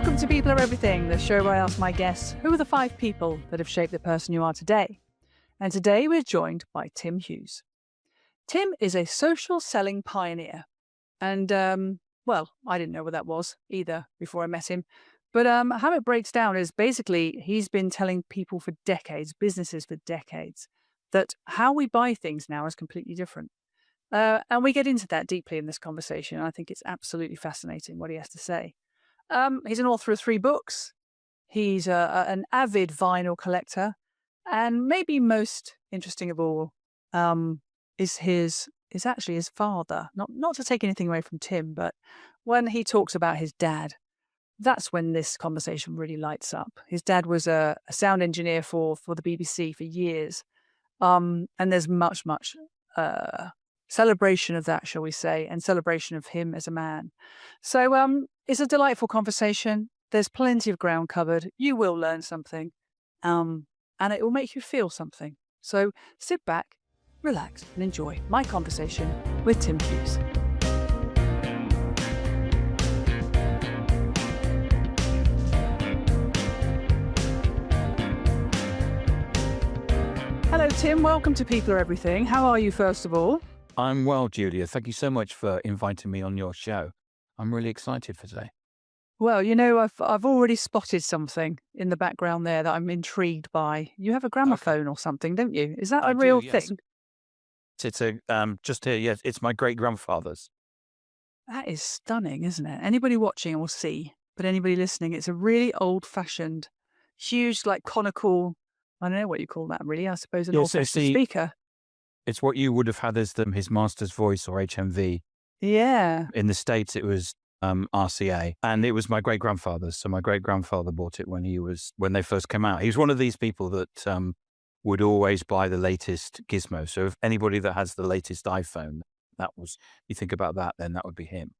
Welcome to People Are Everything, the show where I ask my guests, who are the 5 people that have shaped the person you are today? And today we're joined by Tim Hughes. Tim is a social selling pioneer. And, well, I didn't know what that was either before I met him. But how it breaks down is basically he's been telling people for decades, businesses for decades, that how we buy things now is completely different. And we get into that deeply in this conversation. I think it's absolutely fascinating what he has to say. He's an author of 3 books. He's an avid vinyl collector. And maybe most interesting of all is actually his father. Not to take anything away from Tim, but when he talks about his dad, that's when this conversation really lights up. His dad was a sound engineer for the BBC for years. And there's much celebration of that, shall we say, and celebration of him as a man. So it's a delightful conversation. There's plenty of ground covered. You will learn something, and it will make you feel something. So sit back, relax, and enjoy my conversation with Tim Hughes. Hello, Tim. Welcome to People Are Everything. How are you, first of all? I'm well, Julia. Thank you so much for inviting me on your show. I'm really excited for today. Well, you know, I've already spotted something in the background there that I'm intrigued by. You have a gramophone or something, don't you? Is that I a real do, yes. thing? It's just here. Yes, it's my great grandfather's. That is stunning, isn't it? Anybody watching will see, but anybody listening, it's a really old-fashioned, huge, like conical. I don't know what you call that, really. I suppose an Yes, old-fashioned speaker. It's what you would have had as his master's voice or HMV. Yeah. In the States, it was RCA, and it was my great grandfather's. So my great grandfather bought it when they first came out. He was one of these people that would always buy the latest gizmo. So if anybody that has the latest iPhone, you think about that, then that would be him.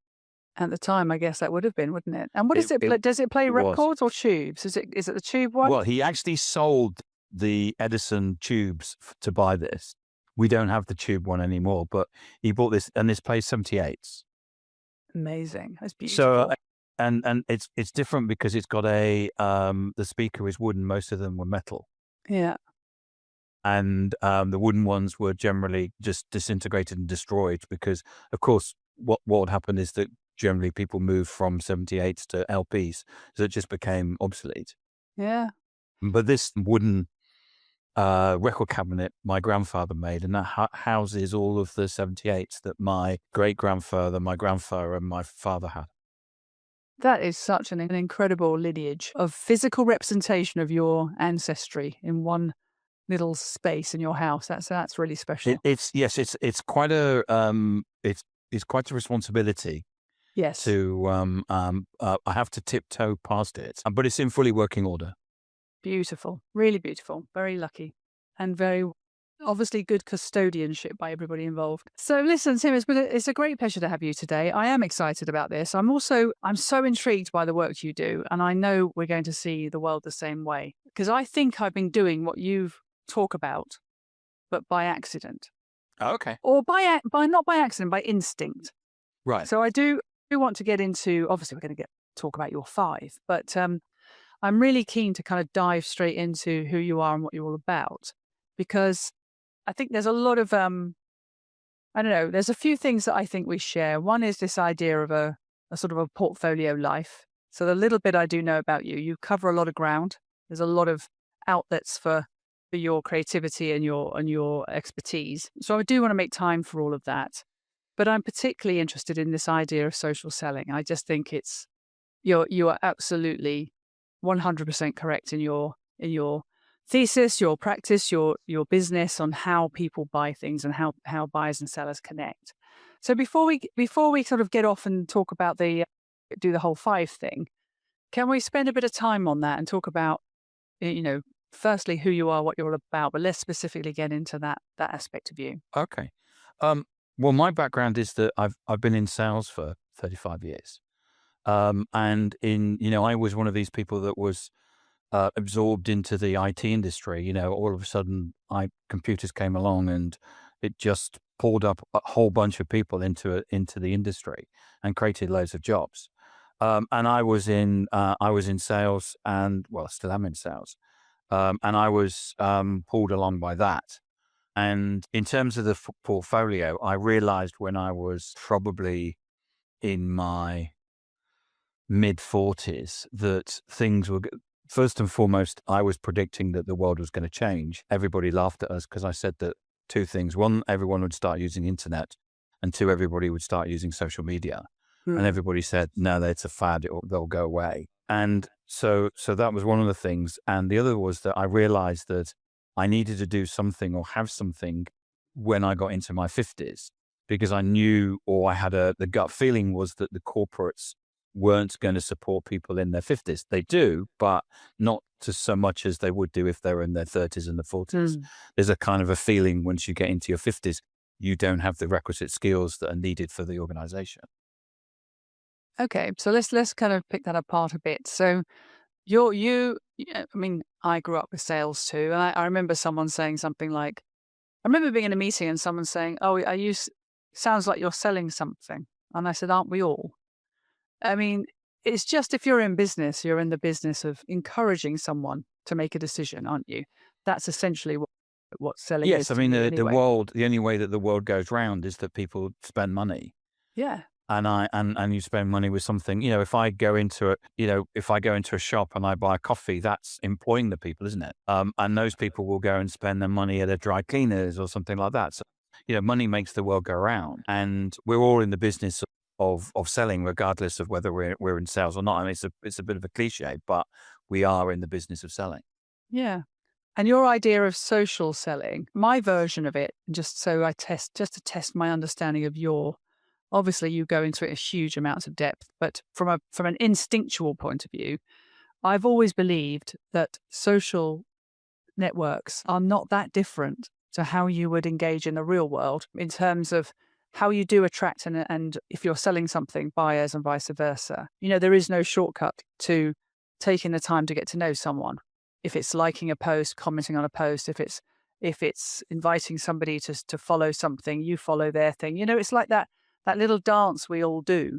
At the time, I guess that would have been, wouldn't it? And what is it? Does it play it was. records or tubes? Is it the tube one? Well, he actually sold the Edison tubes to buy this. We don't have the tube one anymore, but he bought this, and this plays 78s. Amazing. That's beautiful. So, and it's different because it's got the speaker is wooden. Most of them were metal. Yeah. And the wooden ones were generally just disintegrated and destroyed because, of course, what would happen is that generally people moved from 78s to LPs, so it just became obsolete. Yeah. But this wooden record cabinet my grandfather made, and that houses all of the 78s that my great-grandfather, my grandfather, and my father had. That is such an incredible lineage of physical representation of your ancestry in one little space in your house. That's really special. It's quite a it's quite a responsibility. Yes. To I have to tiptoe past it, but it's in fully working order. Beautiful, really beautiful, very lucky, and very obviously good custodianship by everybody involved. So listen, Tim, it's a great pleasure to have you today. I am excited about this. I'm so intrigued by the work you do, and I know we're going to see the world the same way, because I think I've been doing what you talk about, but by accident. Oh, okay. Or not by accident, by instinct. Right. So I do want to get into, obviously we're going to talk about your 5, but I'm really keen to kind of dive straight into who you are and what you're all about, because I think there's a lot of, I don't know, there's a few things that I think we share. One is this idea of a sort of a portfolio life. So the little bit I do know about you, you cover a lot of ground. There's a lot of outlets for your creativity and your expertise. So I do want to make time for all of that. But I'm particularly interested in this idea of social selling. I just think you are absolutely 100% correct in your thesis, your practice, your business on how people buy things and how buyers and sellers connect. So before we sort of get off and talk about do the whole 5 thing, can we spend a bit of time on that and talk about, firstly who you are, what you're all about, but let's specifically get into that aspect of you. Okay. Well, my background is that I've been in sales for 35 years. And I was one of these people that was absorbed into the IT industry. All of a sudden, computers came along, and it just pulled up a whole bunch of people into the industry and created loads of jobs. And I was in sales, and well, I still am in sales. And I was pulled along by that. And in terms of the portfolio, I realized when I was probably in my mid 40s that things were, first and foremost, I was predicting that the world was going to change. Everybody laughed at us because I said that two things. One, everyone would start using internet, and two, everybody would start using social media. And Mm. everybody said, no, it's a fad, they'll go away. And so that was one of the things. And the other was that I realized that I needed to do something or have something when I got into my 50s, because I knew, or I had the gut feeling was that the corporates weren't going to support people in their 50s. They do, but not to so much as they would do if they were in their 30s and the 40s. Mm. There's a kind of a feeling once you get into your 50s, you don't have the requisite skills that are needed for the organization. Okay, so let's kind of pick that apart a bit. So I mean, I grew up with sales too, and I remember someone saying something like, I remember being in a meeting and someone saying, "Oh, sounds like you're selling something," and I said, "Aren't we all?" I mean, it's just if you're in business, you're in the business of encouraging someone to make a decision, aren't you? That's essentially what selling is Yes, I to mean, me, the anyway. world, the only way that the world goes round is that people spend money. Yeah, And you spend money with something. If I go into if I go into a shop and I buy a coffee, that's employing the people, isn't it? And those people will go and spend their money at a dry cleaners or something like that. So, money makes the world go round, and we're all in the business of selling, regardless of whether we're in sales or not. I mean, it's a bit of a cliche, but we are in the business of selling. yeah. And your idea of social selling, my version of it, just to test my understanding of obviously you go into it a huge amounts of depth, but from an instinctual point of view, I've always believed that social networks are not that different to how you would engage in the real world in terms of how you do attract and if you're selling something, buyers and vice versa. There is no shortcut to taking the time to get to know someone. If it's liking a post, commenting on a post, if it's inviting somebody to follow something, you follow their thing. It's like that little dance we all do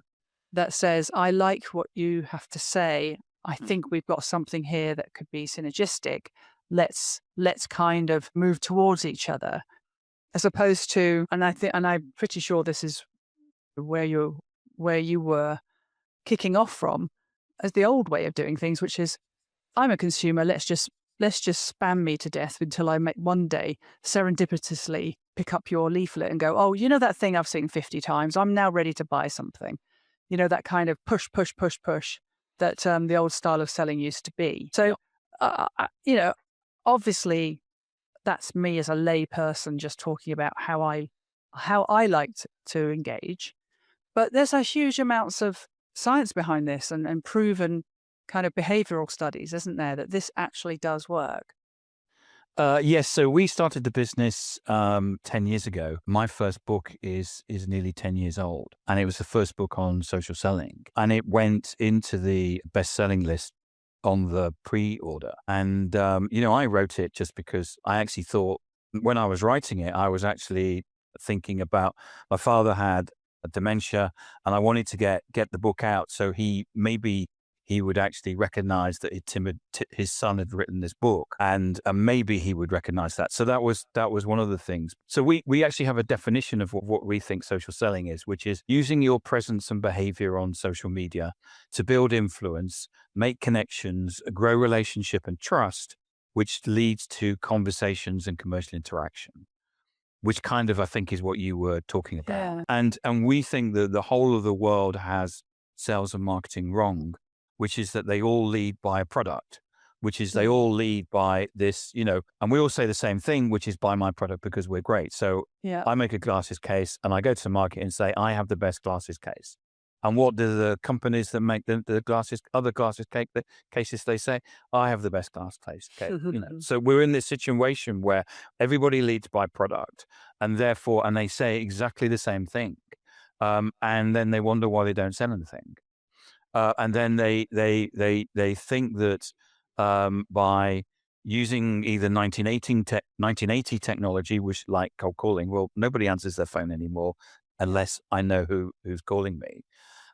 that says, I like what you have to say. I think we've got something here that could be synergistic. Let's kind of move towards each other, as opposed to, and I'm pretty sure this is where you were kicking off from, as the old way of doing things, which is, I'm a consumer. Let's just spam me to death until I make one day serendipitously pick up your leaflet and go, oh, that thing I've seen 50 times. I'm now ready to buy something. That kind of push, push, push, push that the old style of selling used to be. So, obviously, that's me as a lay person just talking about how I like to engage. But there's a huge amounts of science behind this and proven kind of behavioral studies, isn't there, that this actually does work? Yes, so we started the business 10 years ago. My first book is nearly 10 years old, and it was the first book on social selling, and it went into the best-selling list on the pre-order. And I wrote it just because I actually thought, when I was writing it, I was actually thinking about, my father had a dementia, and I wanted to get the book out so he would actually recognize that his son had written this book, and maybe he would recognize that. So that was one of the things. So we actually have a definition of what we think social selling is, which is using your presence and behavior on social media to build influence, make connections, grow relationship and trust, which leads to conversations and commercial interaction, which kind of, I think, is what you were talking about. Yeah. And we think that the whole of the world has sales and marketing wrong, which is that they all lead by a product, which is they Mm. all lead by this, and we all say the same thing, which is buy my product because we're great. So Yeah. I make a glasses case and I go to the market and say, I have the best glasses case. And what do the companies that make the glasses, other cases, they say, I have the best glass case. Okay. So we're in this situation where everybody leads by product, and therefore, and they say exactly the same thing. And then they wonder why they don't sell anything. And then they think that by using either 1980 technology, which, like cold calling, well, nobody answers their phone anymore unless I know who's calling me.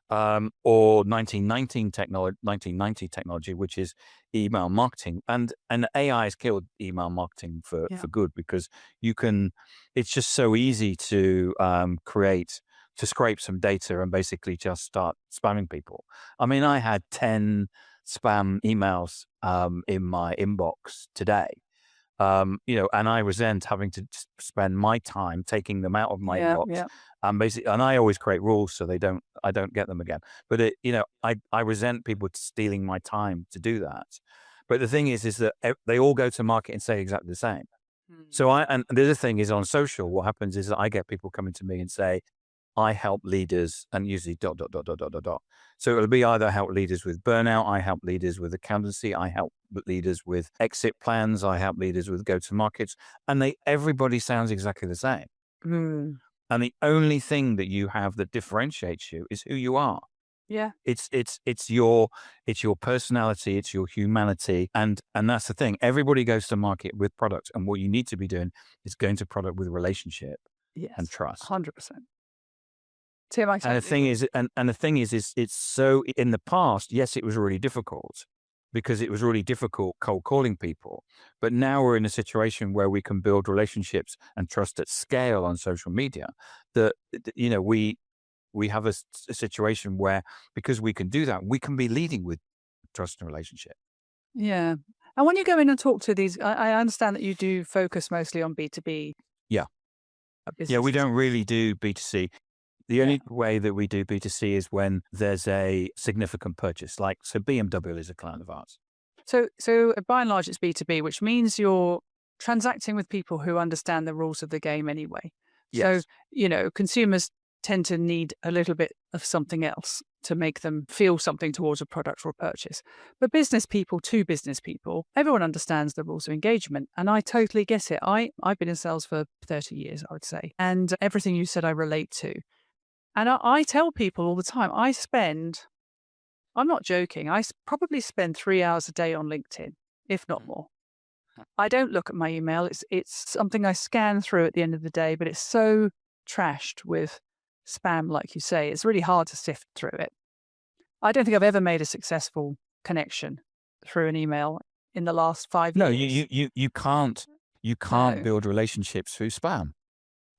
or 1990 technology, which is email marketing. And AI has killed email marketing for Yeah. good, because it's just so easy to scrape some data and basically just start spamming people. I mean, I had 10 spam emails in my inbox today. And I resent having to spend my time taking them out of my Yeah. inbox. Yeah. And I always create rules so I don't get them again. But I resent people stealing my time to do that. But the thing is that they all go to market and say exactly the same. Mm. And the other thing is, on social, what happens is that I get people coming to me and say, I help leaders, and usually dot, dot, dot, dot, dot, dot, dot. So it'll be either help leaders with burnout, I help leaders with accountancy, I help leaders with exit plans, I help leaders with go-to-markets, and everybody sounds exactly the same. Mm. And the only thing that you have that differentiates you is who you are. Yeah. It's your personality, it's your humanity, and that's the thing. Everybody goes to market with product, and what you need to be doing is going to product with relationship and Yes. trust. 100%. Tim, I And the totally thing agree. is, it's so, in the past, yes, it was really difficult, because it was really difficult cold calling people. But now we're in a situation where we can build relationships and trust at scale on social media. That we have a situation where, because we can do that, we can be leading with trust and relationship. Yeah. And when you go in and talk to these, I understand that you do focus mostly on B2B Yeah, yeah, we businesses. don't really do B2C. The Yeah. only way that we do B2C is when there's a significant purchase. So BMW is a client of ours. So by and large, it's B2B, which means you're transacting with people who understand the rules of the game anyway. So, Yes. consumers tend to need a little bit of something else to make them feel something towards a product or a purchase. But business people to business people, everyone understands the rules of engagement. And I totally get it. I've been in sales for 30 years, I would say. And everything you said, I relate to. And I tell people all the time, I'm not joking. Probably spend 3 hours a day on LinkedIn, if not more. I don't look at my email. It's something I scan through at the end of the day, but it's so trashed with spam, like you say. It's really hard to sift through it. I don't think I've ever made a successful connection through an email in the last 5 No, years. you can't No. build relationships through spam.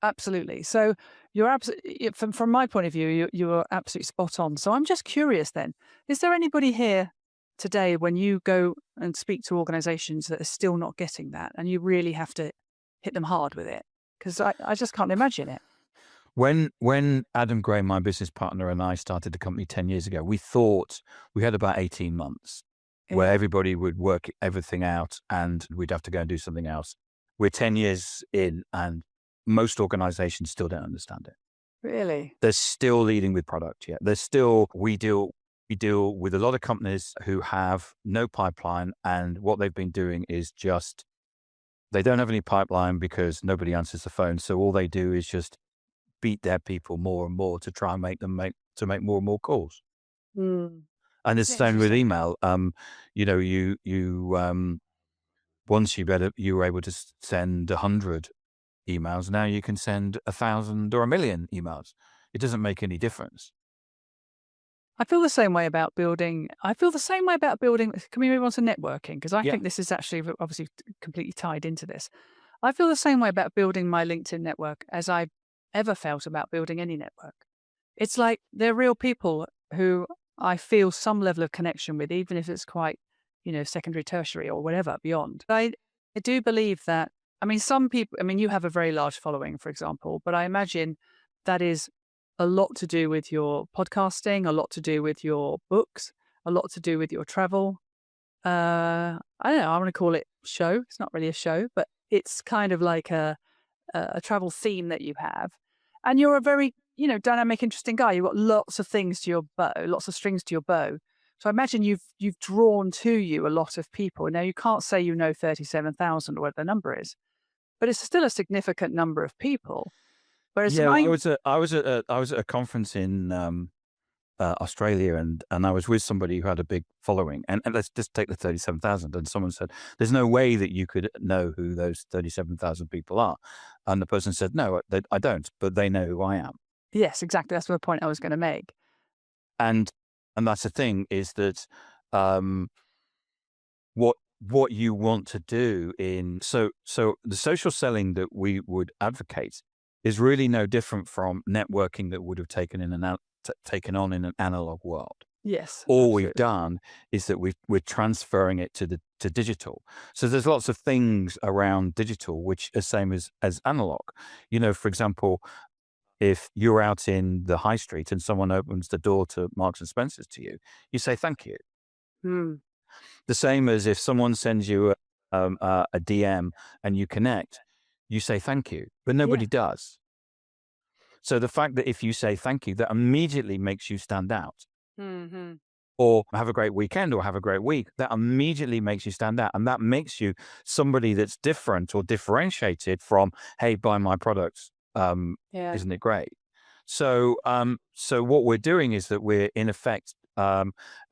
Absolutely. So you're absolutely, from my point of view, you are absolutely spot on. So I'm just curious then, is there anybody here today when you go and speak to organizations that are still not getting that and you really have to hit them hard with it? Because I just can't imagine it. When Adam Gray, my business partner, and I started the company 10 years ago, we thought we had about 18 months where Yeah. everybody would work everything out and we'd have to go and do something else. We're 10 years in, and most organizations still don't understand it. Really? They're still leading with product yet. We deal with a lot of companies who have no pipeline, and what they've been doing is just, they don't have any pipeline because nobody answers the phone. So all they do is just beat their people more and more to try and make more and more calls. Mm. And it's the same with Interesting. email. Once you were able to send 100 emails, now you can send 1,000 or 1,000,000 emails. It doesn't make any difference. I feel the same way about building. Can we move on to networking? Because I Yeah. think this is actually obviously completely tied into this. I feel the same way about building my LinkedIn network as I've ever felt about building any network. It's like they're real people who I feel some level of connection with, even if it's quite, secondary, tertiary, or whatever beyond. I do believe that, some people, you have a very large following, for example, but I imagine that is a lot to do with your podcasting, a lot to do with your books, a lot to do with your travel. I don't know, I want to call it show. It's not really a show, but it's kind of like a travel theme that you have. And you're a very, dynamic, interesting guy. You've got lots of things to your bow, lots of strings to your bow. So I imagine you've drawn to you a lot of people. Now you can't say 37,000 or whatever the number is, but it's still a significant number of people. Whereas Yeah, my I was at a conference in Australia, and I was with somebody who had a big following. And let's just take the 37,000. And someone said, "There's no way that you could know who those 37,000 people are." And the person said, "No, I don't, but they know who I am." Yes, exactly. That's the point I was going to make. and that's the thing, is that um, what you want to do in so the social selling that we would advocate is really no different from networking that would have taken on in an analog world. Yes, All we've absolutely. done is that we're transferring it to digital. So there's lots of things around digital which are same as analog. For example, if you're out in the high street and someone opens the door to Marks and Spencer's to you, you say thank you. Mm, The same as if someone sends you a DM and you connect, you say thank you, but yeah. nobody does. So the fact that if you say thank you, that immediately makes you stand out. Hmm. Or have a great weekend or have a great week, that immediately makes you stand out. And that makes you somebody that's different or differentiated from, hey, buy my products. Yeah. Isn't it great? So what we're doing is that we're in effect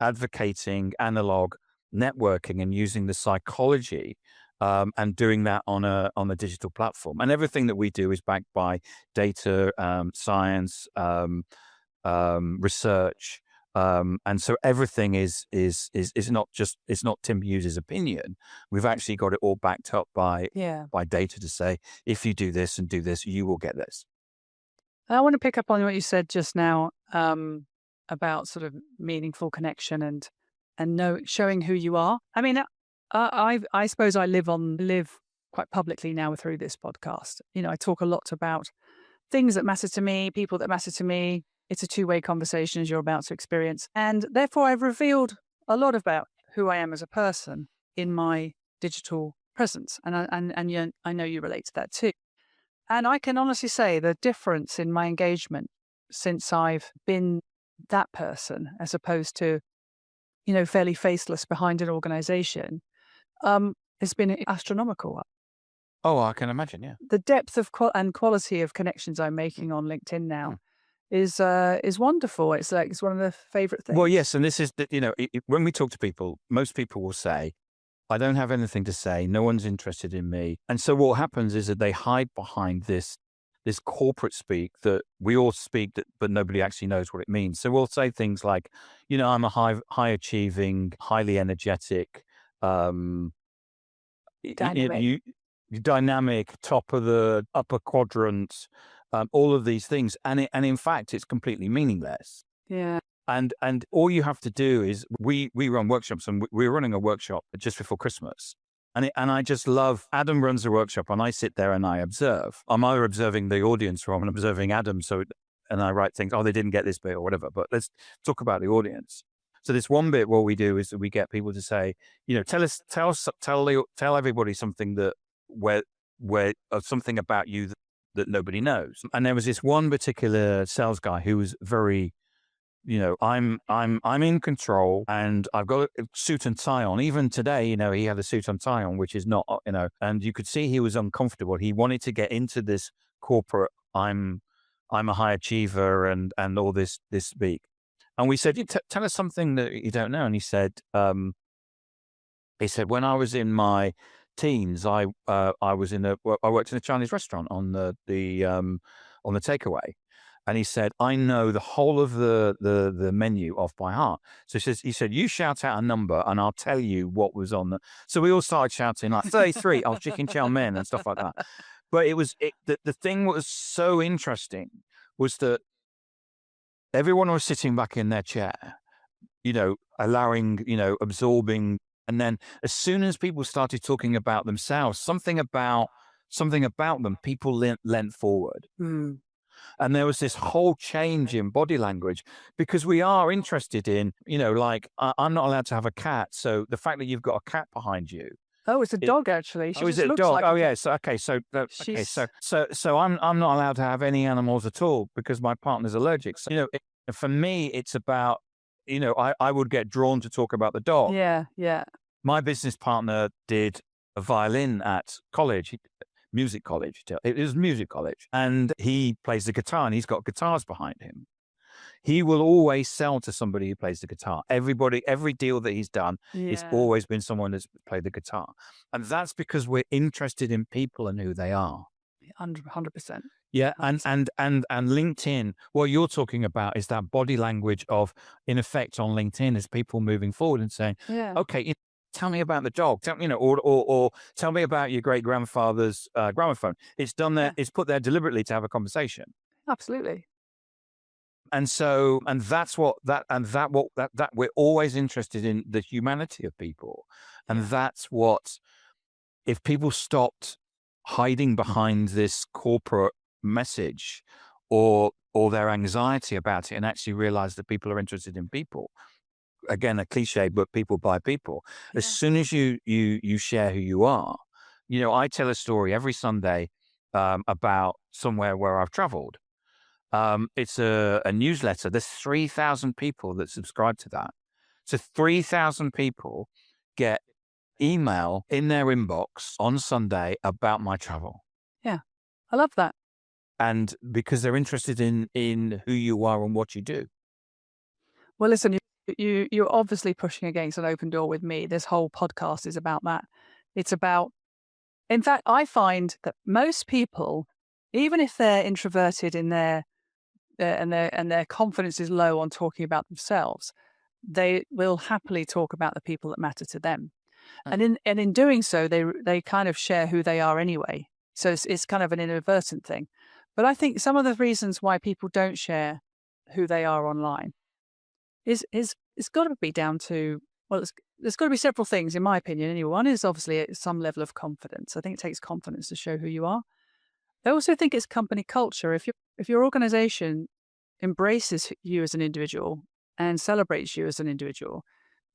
advocating analog networking and using the psychology and doing that on a digital platform. And everything that we do is backed by data, science, research. And so everything is not just, it's not Tim Hughes' opinion. We've actually got it all backed up Yeah. by data to say, if you do this and do this, you will get this. I want to pick up on what you said just now about sort of meaningful connection and showing who you are. I mean, I suppose I live quite publicly now through this podcast. I talk a lot about things that matter to me, people that matter to me. It's a two-way conversation, as you're about to experience, and therefore I've revealed a lot about who I am as a person in my digital presence, I know you relate to that too. And I can honestly say the difference in my engagement since I've been that person as opposed to, fairly faceless behind an organization, has been astronomical. Oh, I can imagine. Yeah. The depth of and quality of connections I'm making on LinkedIn Hmm. now is wonderful. It's like it's one of the favorite Well, things. yes. And this is, when we talk to people, most people will say, I don't have anything to say. No one's interested in me. And so what happens is that they hide behind this corporate speak that we all speak, but nobody actually knows what it means. So we'll say things like, I'm a high achieving, highly energetic, um, Dynamic. you dynamic, top of the upper quadrant, all of these things, and in fact, it's completely meaningless. Yeah. And all you have to do is we run workshops, and we're running a workshop just before Christmas. And I just love, Adam runs a workshop and I sit there and I observe. I'm either observing the audience or I'm observing Adam. And I write things, oh, they didn't get this bit or whatever, but let's talk about the audience. So this one bit, what we do is that we get people to say, tell everybody something where something about you that nobody knows. And there was this one particular sales guy who was very, I'm in control and I've got a suit and tie on. Even today, he had a suit and tie on, which is not, and you could see he was uncomfortable. He wanted to get into this corporate, I'm a high achiever and all this speak. And we said, tell us something that you don't know. And he said, when I was in my teens, I worked in a Chinese restaurant on the takeaway. And he said, I know the whole of the menu off by heart. So he said, you shout out a number and I'll tell you what was on the. So we all started shouting like 33, I was chicken chow mein and stuff like that. But the thing that was so interesting was that everyone was sitting back in their chair, allowing, absorbing. And then as soon as people started talking about themselves, something about them, people leant forward. Mm. And there was this whole change in body language because we are interested in, like, I'm not allowed to have a cat. So the fact that you've got a cat behind you. Oh, it's a dog actually. She Oh, is just it a looks dog? like Oh, a cat. yeah. So, okay. So, She's so I'm not allowed to have any animals at all because my partner's allergic. So, for me, it's about, I would get drawn to talk about the dog. yeah, yeah. My business partner did a violin at college, music college. It was music college. And he plays the guitar and he's got guitars behind him. He will always sell to somebody who plays the guitar. Every deal that he's done, it's Yeah. always been someone that's played the guitar. And that's because we're interested in people and who they are. 100%. Yeah, and 100%. and LinkedIn, what you're talking about is that body language of, in effect, on LinkedIn, is people moving forward and saying, Yeah, "Okay, tell me about the dog. Tell me, or tell me about your great grandfather's gramophone." It's done there. yeah, It's put there deliberately to have a conversation, absolutely. and that's what that we're always interested in the humanity of people, and Yeah, that's what, if people stopped hiding behind this corporate message or their anxiety about it and actually realize that people are interested in people, again, a cliche, but people buy people. As yeah, soon as you share who you are, I tell a story every Sunday about somewhere where I've traveled. It's a newsletter. There's 3,000 people that subscribe to that. So 3,000 people get email in their inbox on Sunday about my travel. yeah. I love that. And because they're interested in who you are and what you do. Well, listen, you're obviously pushing against an open door with me. This whole podcast is about that. It's about, in fact, I find that most people, even if they're introverted in their confidence is low on talking about themselves, they will happily talk about the people that matter to them. Mm. And in doing so, they kind of share who they are anyway. So it's kind of an inadvertent thing. But I think some of the reasons why people don't share who they are online is it's got to be down to, well, there's got to be several things in my opinion. Anyway, one is obviously some level of confidence. I think it takes confidence to show who you are. I also think it's company culture. If your organization embraces you as an individual and celebrates you as an individual,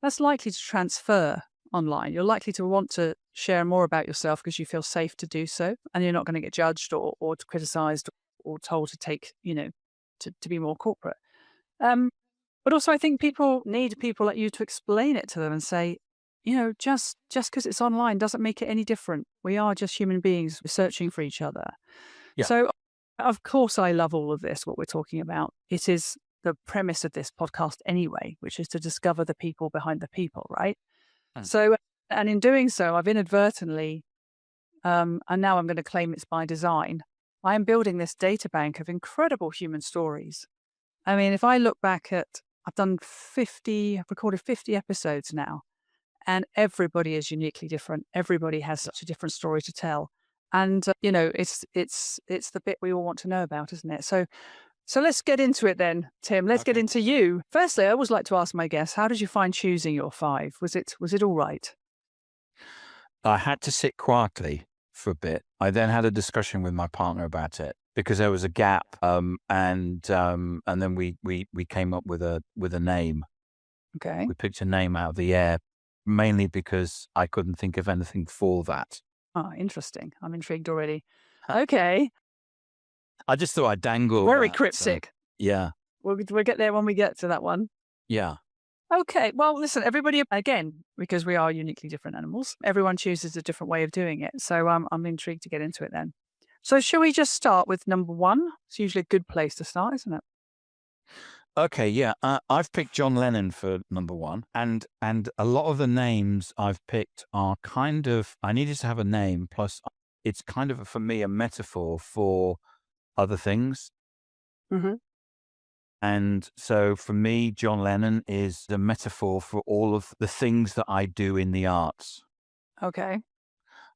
that's likely to transfer online. You're likely to want to share more about yourself because you feel safe to do so, and you're not going to get judged or criticized or told to take, to be more corporate. Um, but also, I think people need people like you to explain it to them and say, just because it's online doesn't make it any different. We are just human beings searching for each other. Yeah. So, of course, I love all of this, what we're talking about. It is the premise of this podcast anyway, which is to discover the people behind the people, right? Mm. So, and in doing so, I've inadvertently, and now I'm going to claim it's by design, I am building this data bank of incredible human stories. I mean, if I look back at, I've recorded 50 episodes now, and everybody is uniquely different. Everybody has such a different story to tell. And, it's the bit we all want to know about, isn't it? So let's get into it then, Tim. Let's get Okay. into you. Firstly, I always like to ask my guests, how did you find choosing your five? Was it all right? I had to sit quietly for a bit. I then had a discussion with my partner about it because there was a gap, and then we came up with a name. Okay. We picked a name out of the air, mainly because I couldn't think of anything for that. Ah, interesting. I'm intrigued already. Okay. I just thought I'd dangle Very that. cryptic. Yeah, We'll get there when we get to that one. yeah. Okay. Well, listen, everybody, again, because we are uniquely different animals, everyone chooses a different way of doing it. So I'm intrigued to get into it then. So shall we just start with number one? It's usually a good place to start, isn't it? Okay, yeah. I've picked John Lennon for number one, and a lot of the names I've picked are kind of, I needed to have a name. Plus, it's kind of for me a metaphor for other things. Hmm. And so for me, John Lennon is the metaphor for all of the things that I do in the arts. Okay.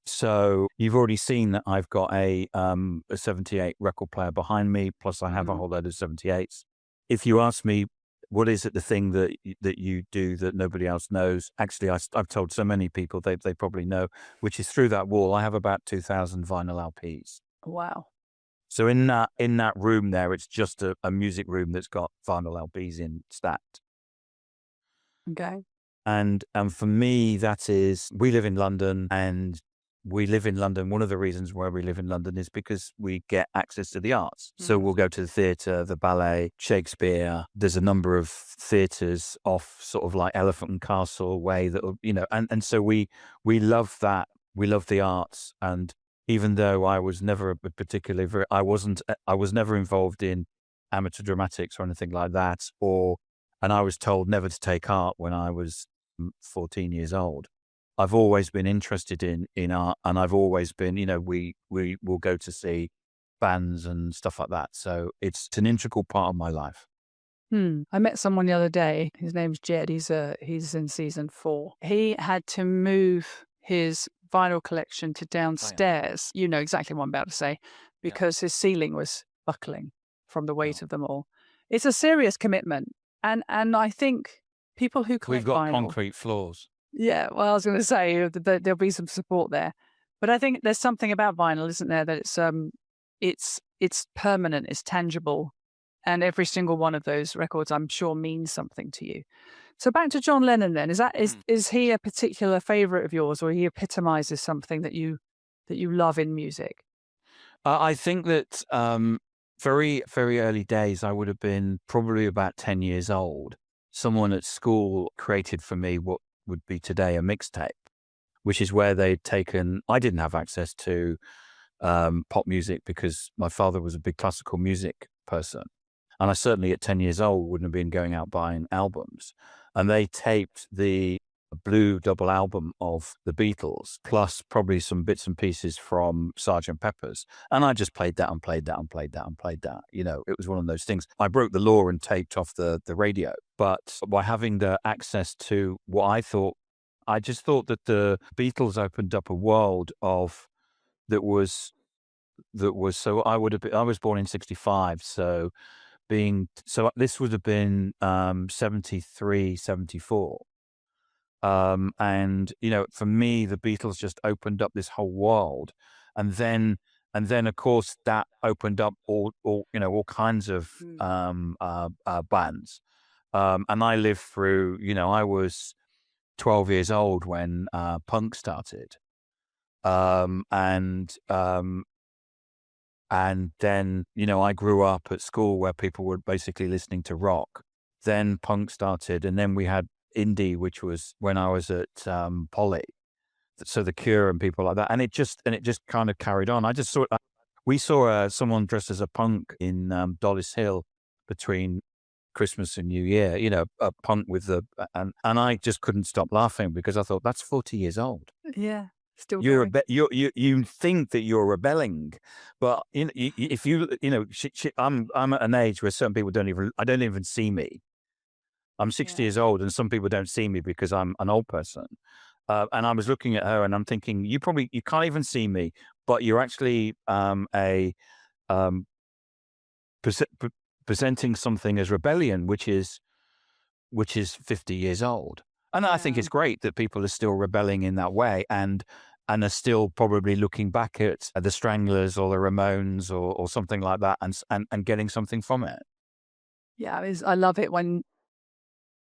So you've already seen that I've got a 78 record player behind me, plus I have a Mhm. whole load of 78s. If you ask me, what is it the thing that you do that nobody else knows? Actually, I've told so many people they probably know, which is through that wall. I have about 2,000 vinyl LPs. Wow. So in that room there, it's just a music room that's got vinyl LPs in stacked. Okay. And for me, that is, we live in London, and we live in London. One of the reasons why we live in London is because we get access to the arts. So Mhm. we'll go to the theatre, the ballet, Shakespeare. There's a number of theatres off sort of like Elephant and Castle way that, and so we love that. We love the arts. And even though I was never I was never involved in amateur dramatics or anything like that, and I was told never to take art when I was 14 years old. I've always been interested in art, and I've always been, we will go to see bands and stuff like that. So it's an integral part of my life. I met someone the other day. His name's Jed. He's in season 4. He had to move his vinyl collection to Oh yeah, downstairs. You know exactly what I'm about to say, yeah. because his ceiling was buckling from the weight No. of them all. It's a serious commitment, and I think people who We've collect got vinyl. concrete floors. Yeah, well, I was going to say there'll be some support there, but I think there's something about vinyl, isn't there, that it's permanent, it's tangible, and every single one of those records, I'm sure, means something to you. So back to John Lennon, then, is he a particular favorite of yours, or he epitomizes something that you love in music? I think that very, very early days, I would have been probably about 10 years old. Someone at school created for me what would be today a mixtape, which is where they'd taken, I didn't have access to pop music because my father was a big classical music person. And I certainly at 10 years old wouldn't have been going out buying albums. And they taped the blue double album of the Beatles, plus probably some bits and pieces from Sergeant Pepper's. And I just played that and played that and played that and played that. It was one of those things. I broke the law and taped off the radio. But by having the access to what I just thought that the Beatles opened up a world of that was so I was born in 65, so this would have been 73, 74. And for me the Beatles just opened up this whole world, and then of course that opened up all kinds of Mm. bands. And I lived through, I was 12 years old when punk started. Um and um And then, I grew up at school where people were basically listening to rock. Then punk started, and then we had indie, which was when I was at Poly. So the Cure and people like that, and it just kind of carried on. I just saw we saw someone dressed as a punk in Dollis Hill between Christmas and New Year. A punk with and I just couldn't stop laughing because I thought that's 40 years old. Yeah, still You're a going. be you think that you're rebelling, but if I'm at an age where certain people I don't even see me. I'm 60 Yeah. years old, and some people don't see me because I'm an old person. And I was looking at her, and I'm thinking, you can't even see me, but you're actually a um, prese- pre- presenting something as rebellion, which is 50 years old. And I think Yeah. it's great that people are still rebelling in that way, and are still probably looking back at the Stranglers or the Ramones or something like that, and getting something from it. Yeah, I love it when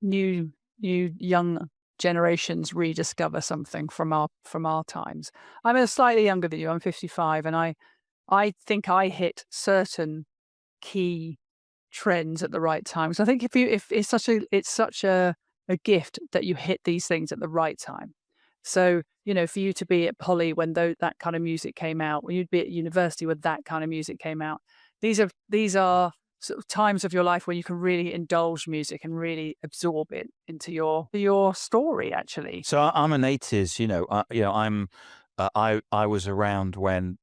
new young generations rediscover something from our times. I'm slightly younger than you. I'm 55, and I think I hit certain key trends at the right time. So I think if it's such a gift that you hit these things at the right time. So, for you to be at Poly when that kind of music came out, when you'd be at university when that kind of music came out, these are sort of times of your life where you can really indulge music and really absorb it into your story, actually. So I'm an 80s, I was around when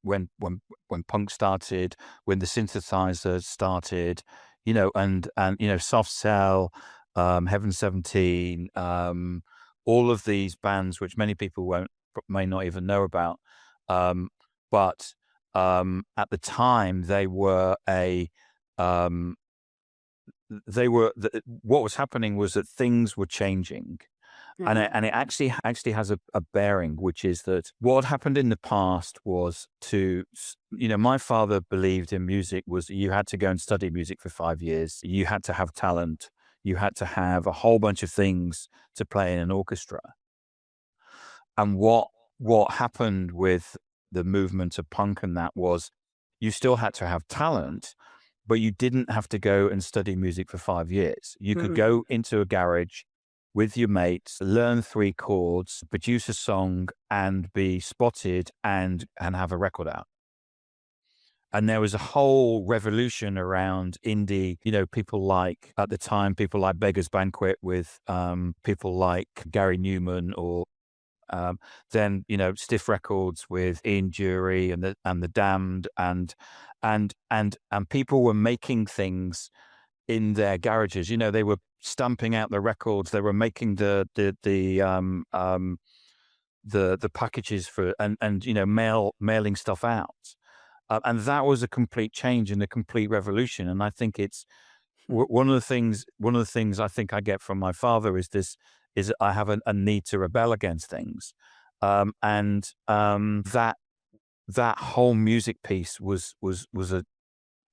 punk started, when the synthesizer started, and Soft Cell, Heaven 17, all of these bands which many people may not even know about. Um, but at the time um, what was happening was that things were changing, and it actually has a bearing, which is that what happened in the past was my father believed in music was you had to go and study music for 5 years, you had to have talent, you had to have a whole bunch of things to play in an orchestra. And what happened with the movement of punk and that was you still had to have talent, but you didn't have to go and study music for 5 years. You could Mm. go into a garage with your mates, learn 3 chords, produce a song, and be spotted and have a record out. And there was a whole revolution around indie, people like, at the time, people like Beggar's Banquet with people like Gary Newman or Then Stiff Records with Ian Dury and the Damned, and people were making things in their garages. They were stamping out the records. They were making the packages for and mailing stuff out. And that was a complete change and a complete revolution. And I think it's one of the things I think I get from my father is I have a need to rebel against things. That whole music piece was a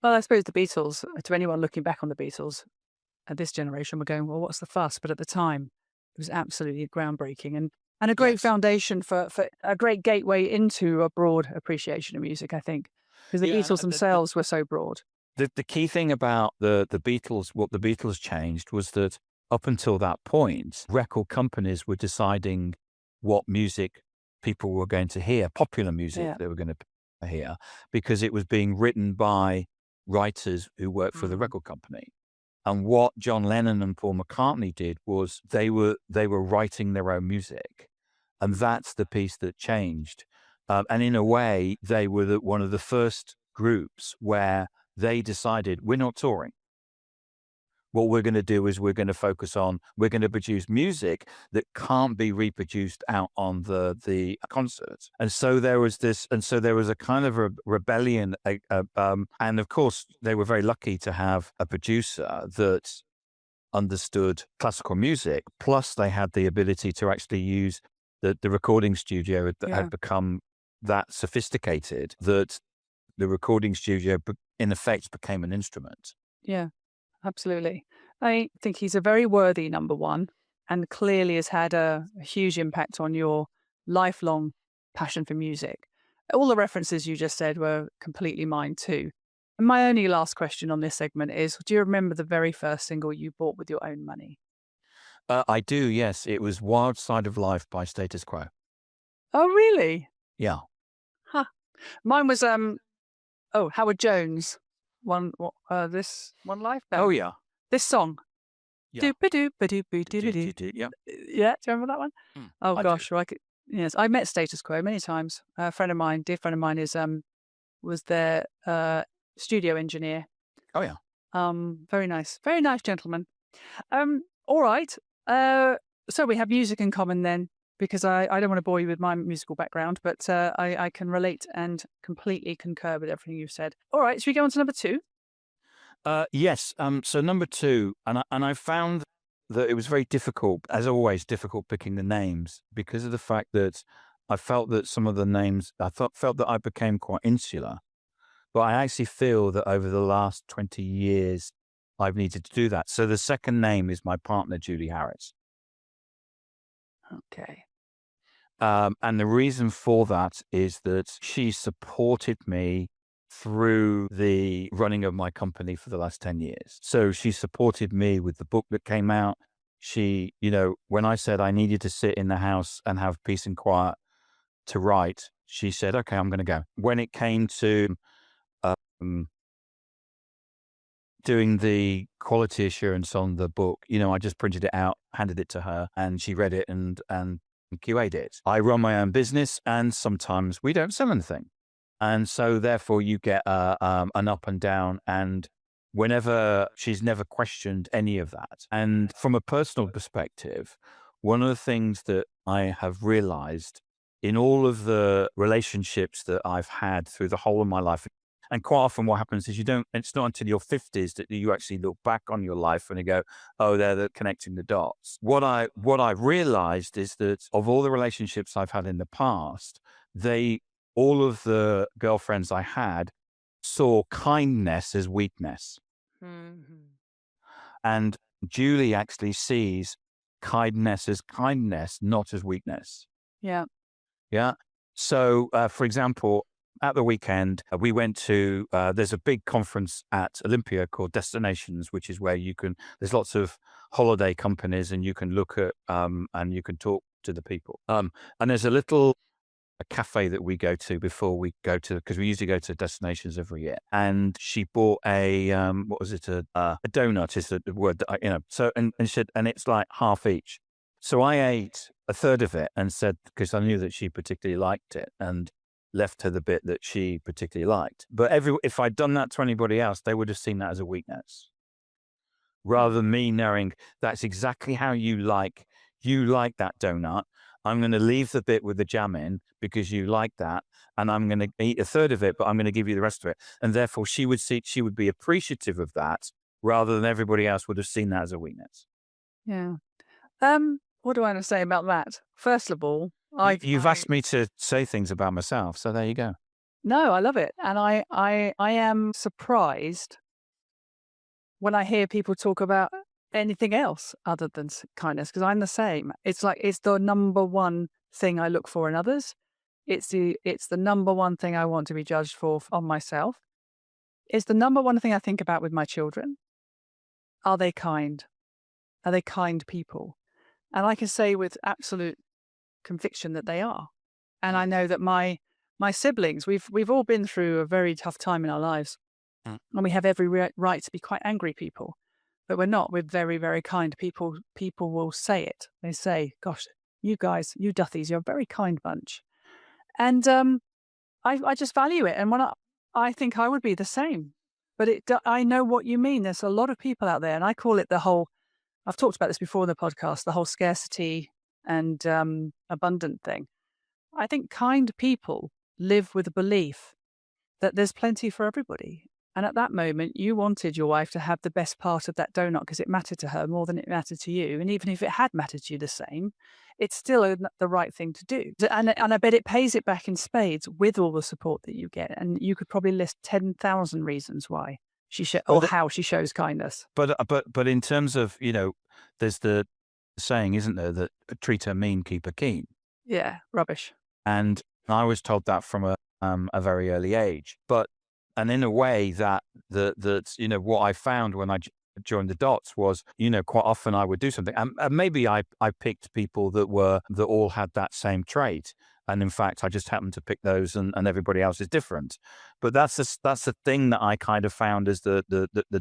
Well, I suppose the Beatles, to anyone looking back on the Beatles at this generation, were going, well, what's the fuss? But at the time, it was absolutely groundbreaking and a great yes. foundation for a great gateway into a broad appreciation of music, I think, because the Yeah, Beatles themselves were so broad. the key thing about the Beatles, what the Beatles changed was that up until that point, record companies were deciding what music people were going to hear, popular music Yeah. they were going to hear, because it was being written by writers who worked for the record company. And what John Lennon and Paul McCartney did was they were writing their own music, and that's the piece that changed. And in a way, they were one of the first groups where they decided we're not touring. What we're going to do is we're going to produce music that can't be reproduced out on the concerts. And so there was a kind of a rebellion. And of course, they were very lucky to have a producer that understood classical music. Plus, they had the ability to actually use the recording studio that Yeah. had become that sophisticated that the recording studio, in effect, became an instrument. Yeah, absolutely. I think he's a very worthy number one and clearly has had a huge impact on your lifelong passion for music. All the references you just said were completely mine too. And my only last question on this segment is, do you remember the very first single you bought with your own money? I do, yes. It was Wild Side of Life by Status Quo. Oh, really? Yeah. Huh. Mine was Howard Jones. This One Life. No, Oh, yeah. this song. Yeah. Doop-a-doop-a-doop-a-doop-a-doop. Yeah. Yeah, do you remember that one? Oh I do. gosh, yes, I met Status Quo many times. A friend of mine, dear friend of mine, was their studio engineer. Oh, yeah. Very nice gentleman. All right. So we have music in common then, because I don't want to bore you with my musical background, but I can relate and completely concur with everything you've said. All right, should we go on to number two? Yes. So number two, and I found that it was very difficult, as always, difficult picking the names because of the fact that I felt that some of the names, felt that I became quite insular. But I actually feel that over the last 20 years, I've needed to do that. So the second name is my partner, Julie Harris. Okay. And the reason for that is that she supported me through the running of my company for the last 10 years. So she supported me with the book that came out. She, when I said I needed to sit in the house and have peace and quiet to write, she said, okay, I'm going to go. When it came to doing the quality assurance on the book, I just printed it out, handed it to her, and she read it and QA'd it. I run my own business, and sometimes we don't sell anything. And so therefore you get an up and down, and she's never questioned any of that. And from a personal perspective, one of the things that I have realized in all of the relationships that I've had through the whole of my life, and quite often what happens is it's not until your 50s that you actually look back on your life and you go, oh, they're connecting the dots. What I realized is that of all the relationships I've had in the past, all of the girlfriends I had saw kindness as weakness. Mm-hmm. And Julie actually sees kindness as kindness, not as weakness. Yeah. Yeah. So, for example, at the weekend, we went to, there's a big conference at Olympia called Destinations, which is where there's lots of holiday companies and you can look at, and you can talk to the people. And there's a cafe that we go to before we go to, because we usually go to Destinations every year. And she bought a, what was it? A donut is the word that so, and she said, and it's like half each. So I ate a third of it and said, because I knew that she particularly liked it, and left her the bit that she particularly liked. But if I'd done that to anybody else, they would have seen that as a weakness, rather than me knowing that's exactly how you like that donut. I'm going to leave the bit with the jam in because you like that, and I'm going to eat a third of it, but I'm going to give you the rest of it. And therefore she would be appreciative of that, rather than everybody else would have seen that as a weakness. Yeah. What do I want to say about that? First of all, You've asked me to say things about myself, so there you go. no, I love it. And I am surprised when I hear people talk about anything else other than kindness, because I'm the same. It's like it's the number one thing I look for in others. It's the number one thing I want to be judged for on myself. It's the number one thing I think about with my children. Are they kind? Are they kind people? And I can say with absolute conviction that they are. And I know that my siblings, we've all been through a very tough time in our lives, Mm. and we have every right to be quite angry people, but we're not. We're very, very kind people. People will say it. They say, "Gosh, you guys, you Duthies, you're a very kind bunch," and I just value it. And I think I would be the same. But I know what you mean. There's a lot of people out there, and I call it the whole. I've talked about this before in the podcast, the whole scarcity and abundant thing. I think kind people live with the belief that there's plenty for everybody. And at that moment, you wanted your wife to have the best part of that donut because it mattered to her more than it mattered to you. And even if it had mattered to you the same, it's still the right thing to do. And I bet it pays it back in spades with all the support that you get. And you could probably list 10,000 reasons why or how she shows kindness. But in terms of, there's the saying, isn't there, that treat her mean, keep her keen. Yeah, rubbish. And I was told that from a very early age. And in a way that what I found when I joined the dots was, quite often I would do something, and maybe I picked people that all had that same trait. And in fact, I just happened to pick those, and everybody else is different. But that's the thing that I kind of found as the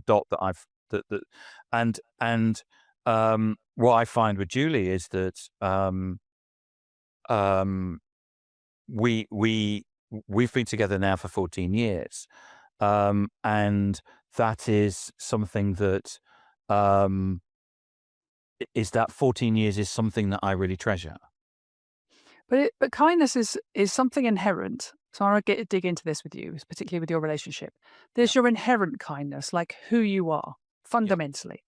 dot that and what I find with Julie is that we've been together now for 14 years, and that is something that is that 14 years is something that I really treasure. But kindness is something inherent. So I want to dig into this with you, particularly with your relationship. There's your inherent kindness, like who you are fundamentally.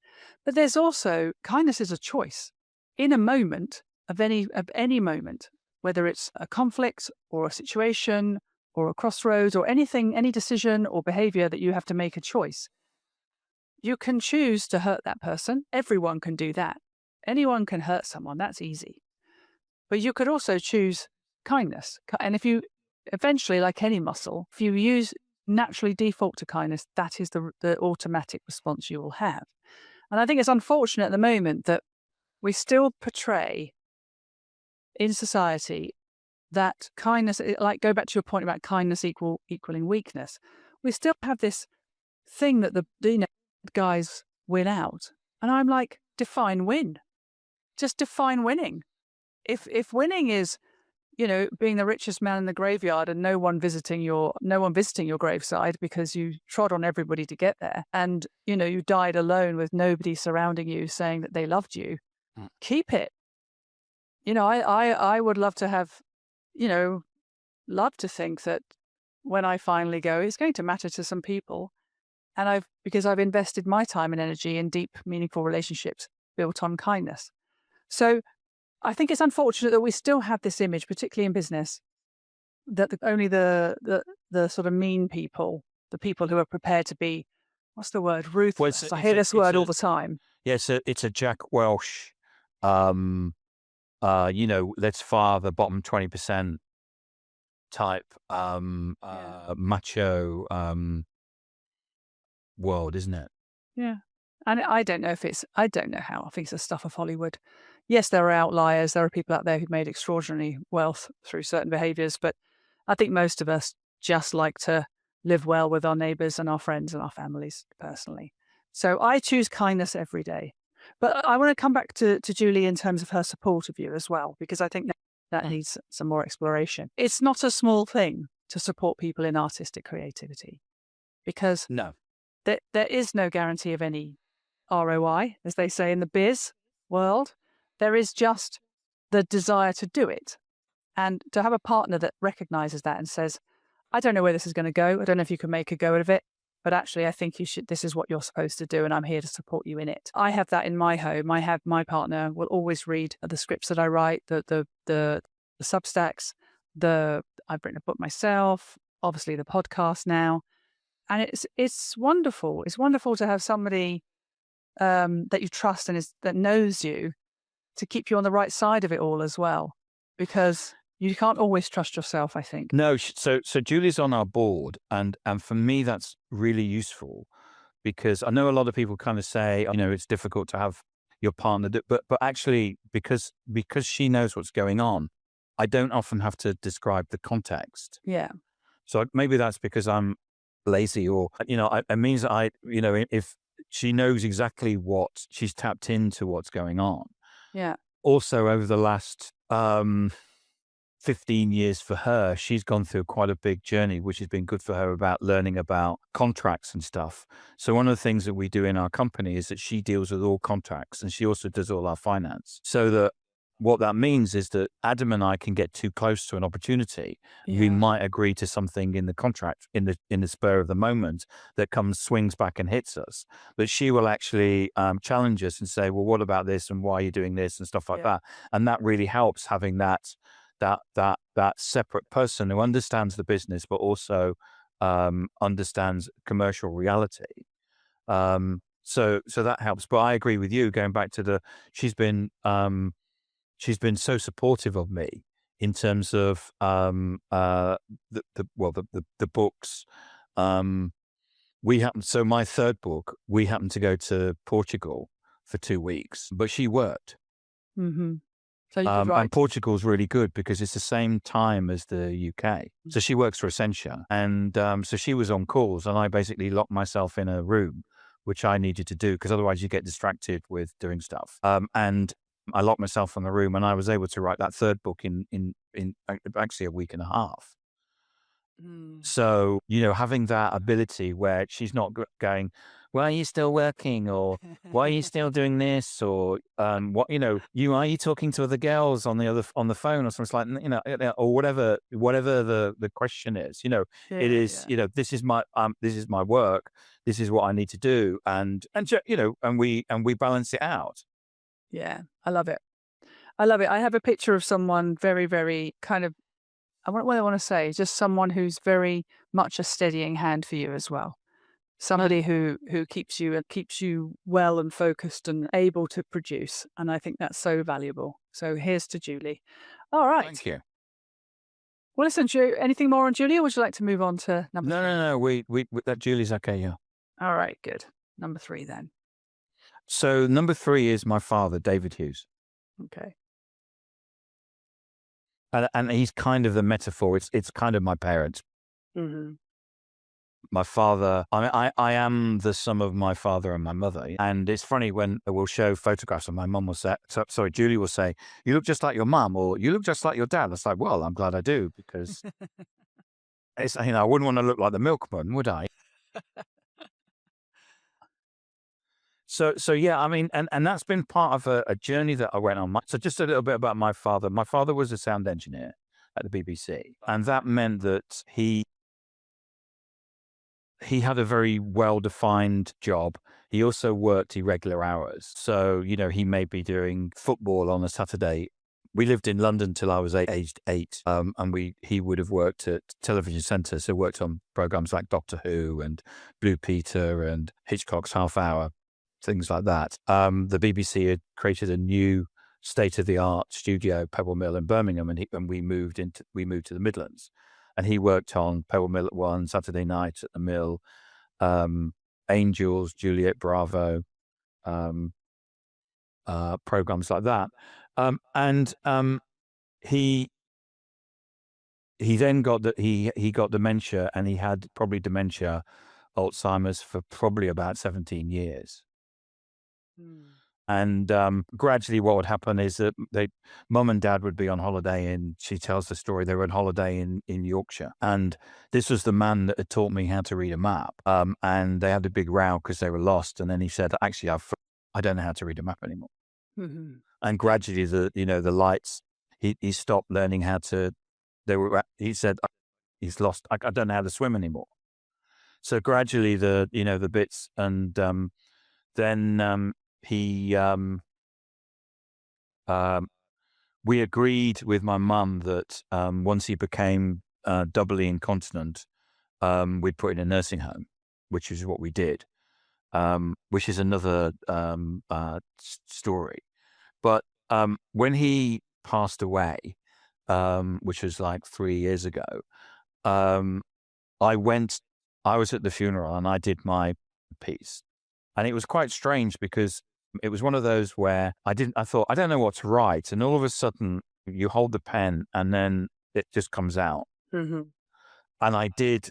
But there's also kindness is a choice in a moment of any moment, whether it's a conflict or a situation or a crossroads or anything, any decision or behavior that you have to make a choice. You can choose to hurt that person. Everyone can do that. Anyone can hurt someone. That's easy. But you could also choose kindness. And if you eventually, like any muscle, if you naturally default to kindness, that is the automatic response you will have. And I think it's unfortunate at the moment that we still portray in society that kindness, like go back to your point about kindness equaling weakness. We still have this thing that the guys win out. And I'm like, define win. Just define winning. If winning is, being the richest man in the graveyard and no one visiting your graveside because you trod on everybody to get there, and you died alone with nobody surrounding you saying that they loved you, keep it. I would love to have, love to think that when I finally go, it's going to matter to some people, and because I've invested my time and energy in deep, meaningful relationships built on kindness. So I think it's unfortunate that we still have this image, particularly in business, that only the sort of mean people, the people who are prepared to be, what's the word, ruthless. Well, I hear this word all the time. Yeah, it's a Jack Welch, let's fire the bottom 20% type macho world, isn't it? Yeah. And I don't know how. I think it's the stuff of Hollywood. Yes, there are outliers. There are people out there who've made extraordinary wealth through certain behaviors, but I think most of us just like to live well with our neighbors and our friends and our families personally. So I choose kindness every day. But I want to come back to Julie in terms of her support of you as well, because I think that needs some more exploration. It's not a small thing to support people in artistic creativity, because No. there is no guarantee of any ROI, as they say in the biz world. There is just the desire to do it. And to have a partner that recognizes that and says, I don't know where this is going to go. I don't know if you can make a go of it, but actually, I think you should. This is what you're supposed to do, and I'm here to support you in it. I have that in my home. I have my partner will always read the scripts that I write, the Substacks, I've written a book myself, obviously the podcast now, and it's wonderful. It's wonderful to have somebody that you trust and that knows you to keep you on the right side of it all as well, because you can't always trust yourself, I think. No, so Julie's on our board, and for me that's really useful, because I know a lot of people kind of say, it's difficult to have your partner but actually, because she knows what's going on, I don't often have to describe the context. Yeah. So maybe that's because I'm lazy, or it means that if she knows exactly what she's tapped into, what's going on. Yeah. Also, over the last 15 years for her, she's gone through quite a big journey, which has been good for her, about learning about contracts and stuff. So one of the things that we do in our company is that she deals with all contracts, and she also does all our finance. So that what that means is that Adam and I can get too close to an opportunity. Yeah. We might agree to something in the contract in the spur of the moment that swings back and hits us. But she will actually challenge us and say, well, what about this? And why are you doing this? And stuff like that. And that really helps, having that separate person who understands the business, but also understands commercial reality. So that helps. But I agree with you, going back to she's been so supportive of me in terms of the books. So my third book, we happened to go to Portugal for 2 weeks, but she worked. Mm-hmm. So you could write. And Portugal's really good because it's the same time as the UK. So she works for Essentia, and so she was on calls, and I basically locked myself in a room, which I needed to do because otherwise you get distracted with doing stuff. And I locked myself in the room, and I was able to write that third book in actually a week and a half. So, having that ability where she's not going, why are you still working? Or why are you still doing this? Or what, are you talking to other girls on the phone or something like, or whatever the question is, it is, this is my work. This is what I need to do. And we balance it out. Yeah. I love it. I have a picture of someone very, very kind of, what I want to say, just someone who's very much a steadying hand for you as well. Somebody who keeps you well and focused and able to produce. And I think that's so valuable. So here's to Julie. All right. Thank you. Well, listen, anything more on Julie, or would you like to move on to number 3? No. We that Julie's okay, yeah. All right, good. Number 3 then. So number 3 is my father, David Hughes. Okay. And he's kind of the metaphor. It's kind of my parents. Mm-hmm. My father, I am the sum of my father and my mother. And it's funny when we'll show photographs, and my mum will say, Julie will say, you look just like your mum, or you look just like your dad. It's like, well, I'm glad I do, because I wouldn't want to look like the milkman, would I? So yeah, I mean, and that's been part of a journey that I went on. So just a little bit about my father. My father was a sound engineer at the BBC, and that meant that he had a very well-defined job. He also worked irregular hours. So, he may be doing football on a Saturday. We lived in London till I was aged 8, and he would have worked at television centres, so worked on programmes like Doctor Who and Blue Peter and Hitchcock's Half Hour, things like that. The BBC had created a new state-of-the-art studio, Pebble Mill in Birmingham, and we moved to the Midlands. And he worked on Pebble Mill at 1, Saturday Night at the Mill, Angels, Juliet Bravo, programs like that. And he then got he got dementia, and he had probably dementia, Alzheimer's, for probably about 17 years. And gradually what would happen is that mum and dad would be on holiday, and she tells the story. They were on holiday in Yorkshire. And this was the man that had taught me how to read a map. And they had a big row because they were lost. And then he said, actually, I don't know how to read a map anymore. Mhm. And gradually the lights, he stopped learning how to, he said, he's lost. I don't know how to swim anymore. So gradually the bits, and then he, we agreed with my mum that once he became doubly incontinent, we'd put in a nursing home, which is what we did, which is another story. But when he passed away, which was like 3 years ago, um, I was at the funeral and I did my piece. And it was quite strange because it was one of those where I thought, I don't know what to write. And all of a sudden you hold the pen and then it just comes out. Mhm. And I did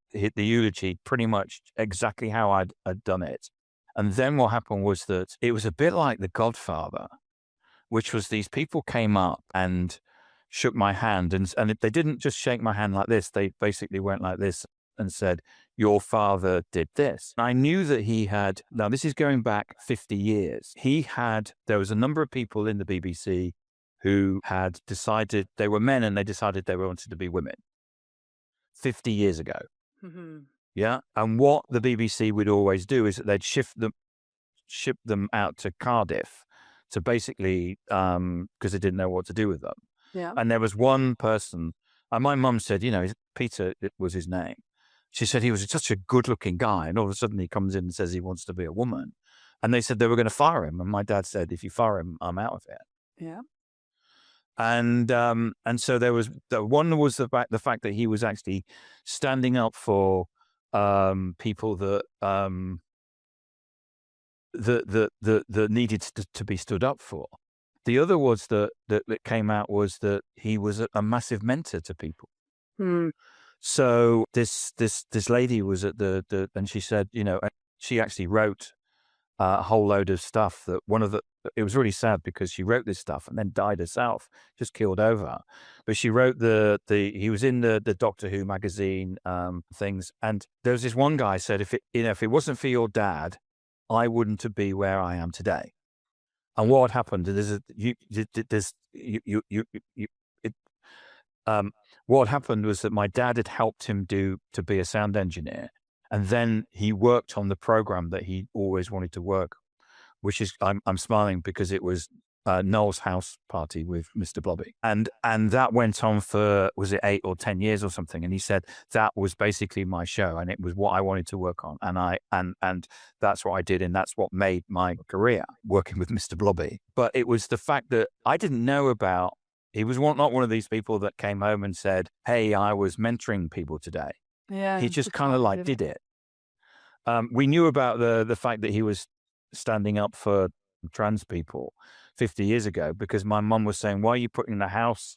hit the eulogy pretty much exactly how I'd done it. And then what happened was that it was a bit like The Godfather, which was these people came up and shook my hand. And they didn't just shake my hand like this. They basically went like this and said, your father did this. I knew that now this is going back 50 years. There was a number of people in the BBC who had decided, they were men and they decided they wanted to be women 50 years ago. Mhm. Yeah. And what the BBC would always do is that they'd ship them out to Cardiff to basically, because they didn't know what to do with them. Yeah. And there was one person, and my mum said, Peter, it was his name. She said he was such a good looking guy. And all of a sudden he comes in and says he wants to be a woman. And they said they were going to fire him. And my dad said, if you fire him, I'm out of here. Yeah. And so there was the fact that he was actually standing up for people that that needed to be stood up for. The other was that came out was that he was a massive mentor to people. Mm. So this lady was at and she said, she actually wrote a whole load of stuff that it was really sad because she wrote this stuff and then died herself, just killed over. But she wrote he was in the Doctor Who magazine things. And there was this one guy said, if it wasn't for your dad, I wouldn't be where I am today. And what happened what happened was that my dad had helped him to be a sound engineer. And then he worked on the program that he always wanted to work, which is, I'm smiling because it was Noel's house party with Mr. Blobby. And that went on for, was it 8 or 10 years or something? And he said, that was basically my show and it was what I wanted to work on. And that's what I did. And that's what made my career, working with Mr. Blobby. But it was the fact that I didn't know about, he was not one of these people that came home and said, hey, I was mentoring people today. Yeah. He just kind of like did it. We knew about the fact that he was standing up for trans people 50 years ago because my mum was saying, why are you putting the house,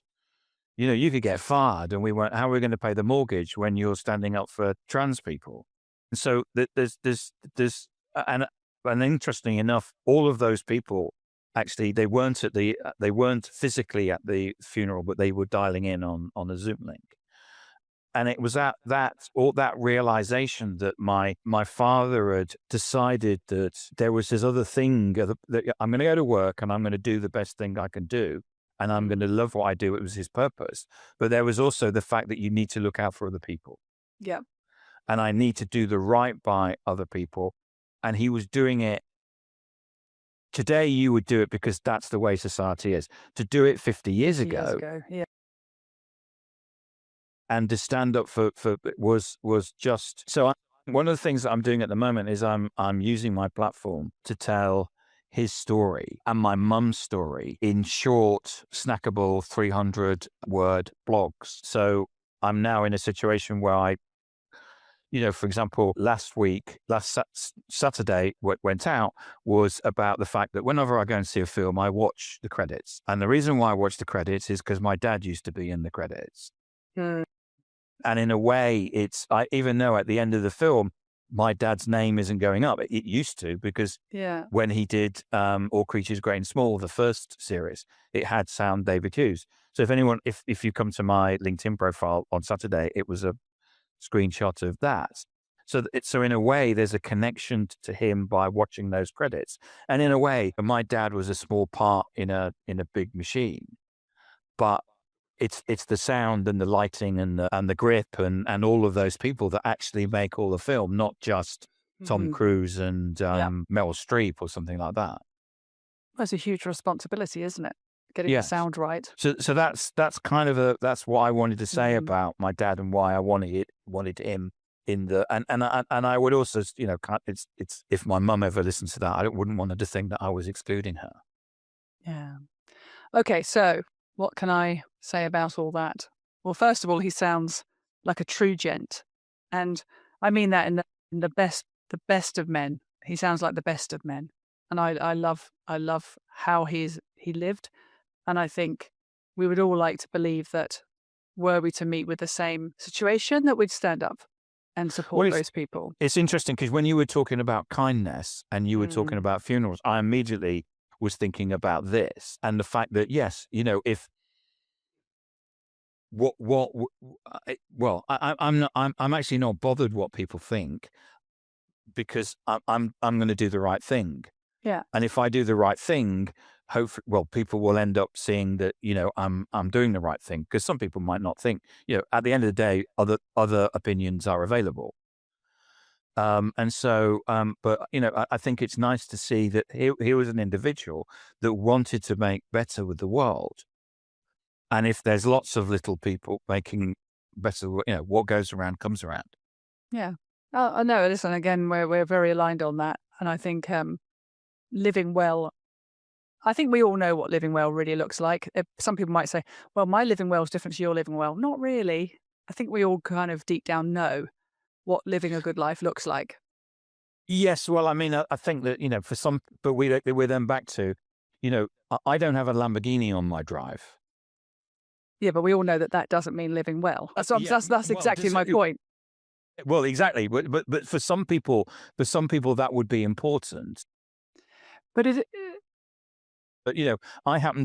you could get fired. And we went, how are we going to pay the mortgage when you're standing up for trans people? And so and interestingly enough, all of those people, actually, they weren't physically at the funeral, but they were dialing in on a Zoom link. And it was that realization that my father had decided that there was this other thing that I'm going to go to work and I'm going to do the best thing I can do. And I'm going to love what I do. It was his purpose. But there was also the fact that you need to look out for other people. Yeah. And I need to do the right by other people. And he was doing it. Today, you would do it because that's the way society is. To do it 50 years ago. Yeah. And to stand up for was just so. One of the things that I'm doing at the moment is I'm using my platform to tell his story and my mum's story in short, snackable 300-word blogs. So I'm now in a situation where for example, last Saturday, what went out was about the fact that whenever I go and see a film, I watch the credits. And the reason why I watch the credits is because my dad used to be in the credits. Mm. And in a way, I even though at the end of the film, my dad's name isn't going up. It used to, because Yeah. when he did All Creatures Great and Small, the first series, it had sound David Hughes. So if you come to my LinkedIn profile on Saturday, it was a screenshot of that. So in a way, there's a connection to him by watching those credits. And in a way, my dad was a small part in a big machine, but it's the sound and the lighting and the grip and all of those people that actually make all the film, not just Tom Hmm. Cruise and Yeah. Meryl Streep or something like that. That's a huge responsibility, isn't it? Getting the Yes. sound right. So that's kind of that's what I wanted to say Mhm. about my dad and why I wanted him in the and I would also, it's if my mum ever listens to that, I wouldn't want her to think that I was excluding her. Yeah. Okay, so what can I say about all that? Well, first of all, he sounds like a true gent, and I mean that in the best of men. He sounds like the best of men, and I love how he lived, and I think we would all like to believe that were we to meet with the same situation, that we'd stand up and Well, support those people. it's interesting because when you were talking about kindness and you were talking Mm. about funerals, I immediately was thinking about this and the fact that, yes, if what w- well, I'm not, I'm actually not bothered what people think, because I'm going to do the right thing. Yeah. And if I do the right thing, hopefully, well, people will end up seeing that, I'm doing the right thing, because some people might not think, at the end of the day, other opinions are available. And so, but I think it's nice to see that he was an individual that wanted to make better with the world. And if there's lots of little people making better, what goes around comes around. Yeah. Oh, I know. Listen, again, we're very aligned on that, and I think living well. I think we all know what living well really looks like. Some people might say, "Well, my living well is different to your living well." Not really. I think we all kind of deep down know what living a good life looks like. Yes, well, I mean, I think that, for some, but we're then back to, I don't have a Lamborghini on my drive. Yeah, but we all know that that doesn't mean living well. Yeah, That's well, exactly my point. well, exactly, but for some people that would be important. But it, But we happen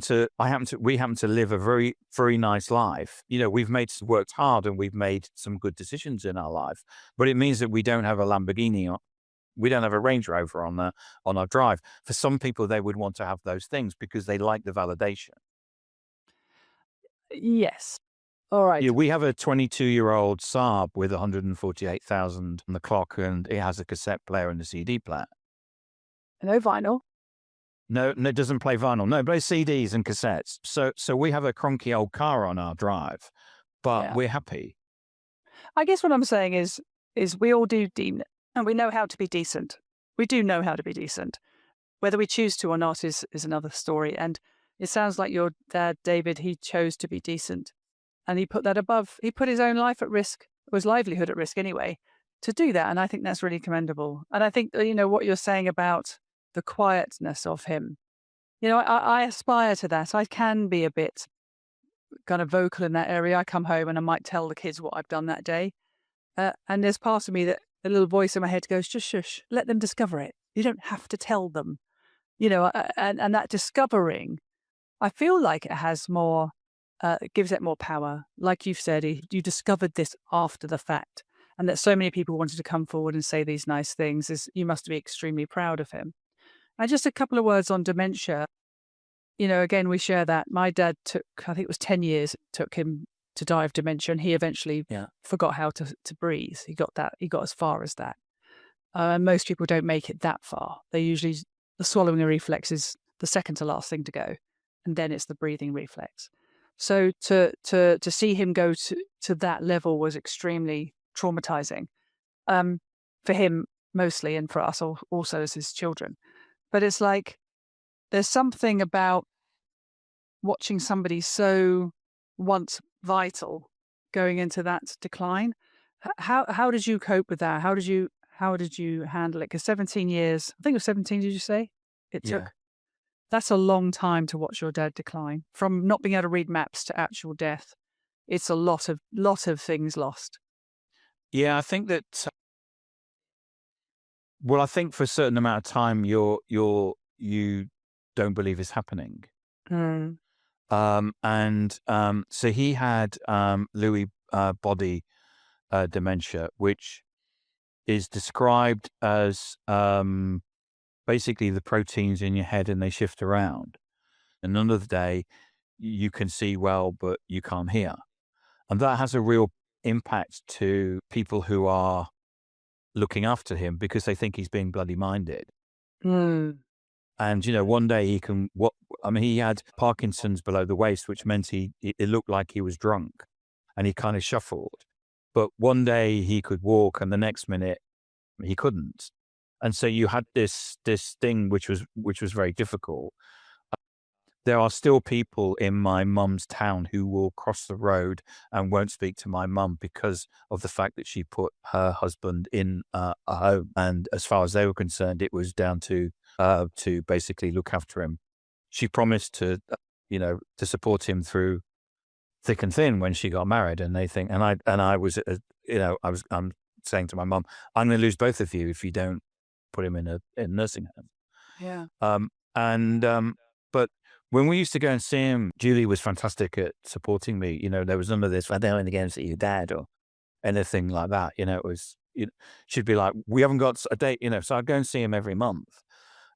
to live a very, very nice life. Worked hard and we've made some good decisions in our life. But it means that we don't have a Lamborghini, we don't have a Range Rover on our drive. For some people, they would want to have those things because they like the validation. yes. All right. Yeah, we have a 22-year-old Saab with 148,000 on the clock, and it has a cassette player and a CD player. No vinyl. No, no, it doesn't play vinyl. No, it plays CDs and cassettes. So we have a cronky old car on our drive, but Yeah. we're happy. I guess what I'm saying is we all do deem, and we know how to be decent. We do know how to be decent. Whether we choose to or not is another story. And it sounds like your dad, David, he chose to be decent, and he put that above. He put his own life at risk, or his livelihood at risk anyway, to do that. And I think that's really commendable. And I think what you're saying about the quietness of him. I aspire to that. I can be a bit kind of vocal in that area. I come home and I might tell the kids what I've done that day. And there's part of me that a little voice in my head goes, just shush, let them discover it. You don't have to tell them, and that discovering, I feel like it has more, it gives it more power. Like you've said, you discovered this after the fact, and that so many people wanted to come forward and say these nice things. You must be extremely proud of him. And just a couple of words on dementia. Again, we share that. My dad took, I think it was 10 years it took him to die of dementia, and he eventually Yeah. forgot how to breathe. He got as far as that. Most people don't make it that far. The swallowing reflex is the second to last thing to go, and then it's the breathing reflex. So to see him go to that level was extremely traumatizing, for him mostly, and for us also as his children. But it's like there's something about watching somebody so once vital going into that decline. How did you cope with that? How did you handle it? Because 17 years, I think it was 17. Did you say it Yeah. took? That's a long time to watch your dad decline from not being able to read maps to actual death. It's a lot of things lost. Yeah, I think that Well, I think for a certain amount of time, you don't believe it's happening. Mm. So he had Lewy body dementia, which is described as basically the proteins in your head and they shift around. And none of the day you can see well, but you can't hear. And that has a real impact to people who are looking after him because they think he's being bloody minded. Mm. And, one day he had Parkinson's below the waist, which meant it looked like he was drunk and he kind of shuffled. But one day he could walk and the next minute he couldn't. And so you had this thing which was very difficult. There are still people in my mum's town who will cross the road and won't speak to my mum because of the fact that she put her husband in a home. And as far as they were concerned, it was down to basically look after him. She promised to support him through thick and thin when she got married. And I'm saying to my mum, I'm going to lose both of you if you don't put him in a nursing home. Yeah. But when we used to go and see him, Julie was fantastic at supporting me. There was none of this, I don't want to go and see your dad or anything like that. It was, she'd be like, we haven't got a date, so I'd go and see him every month.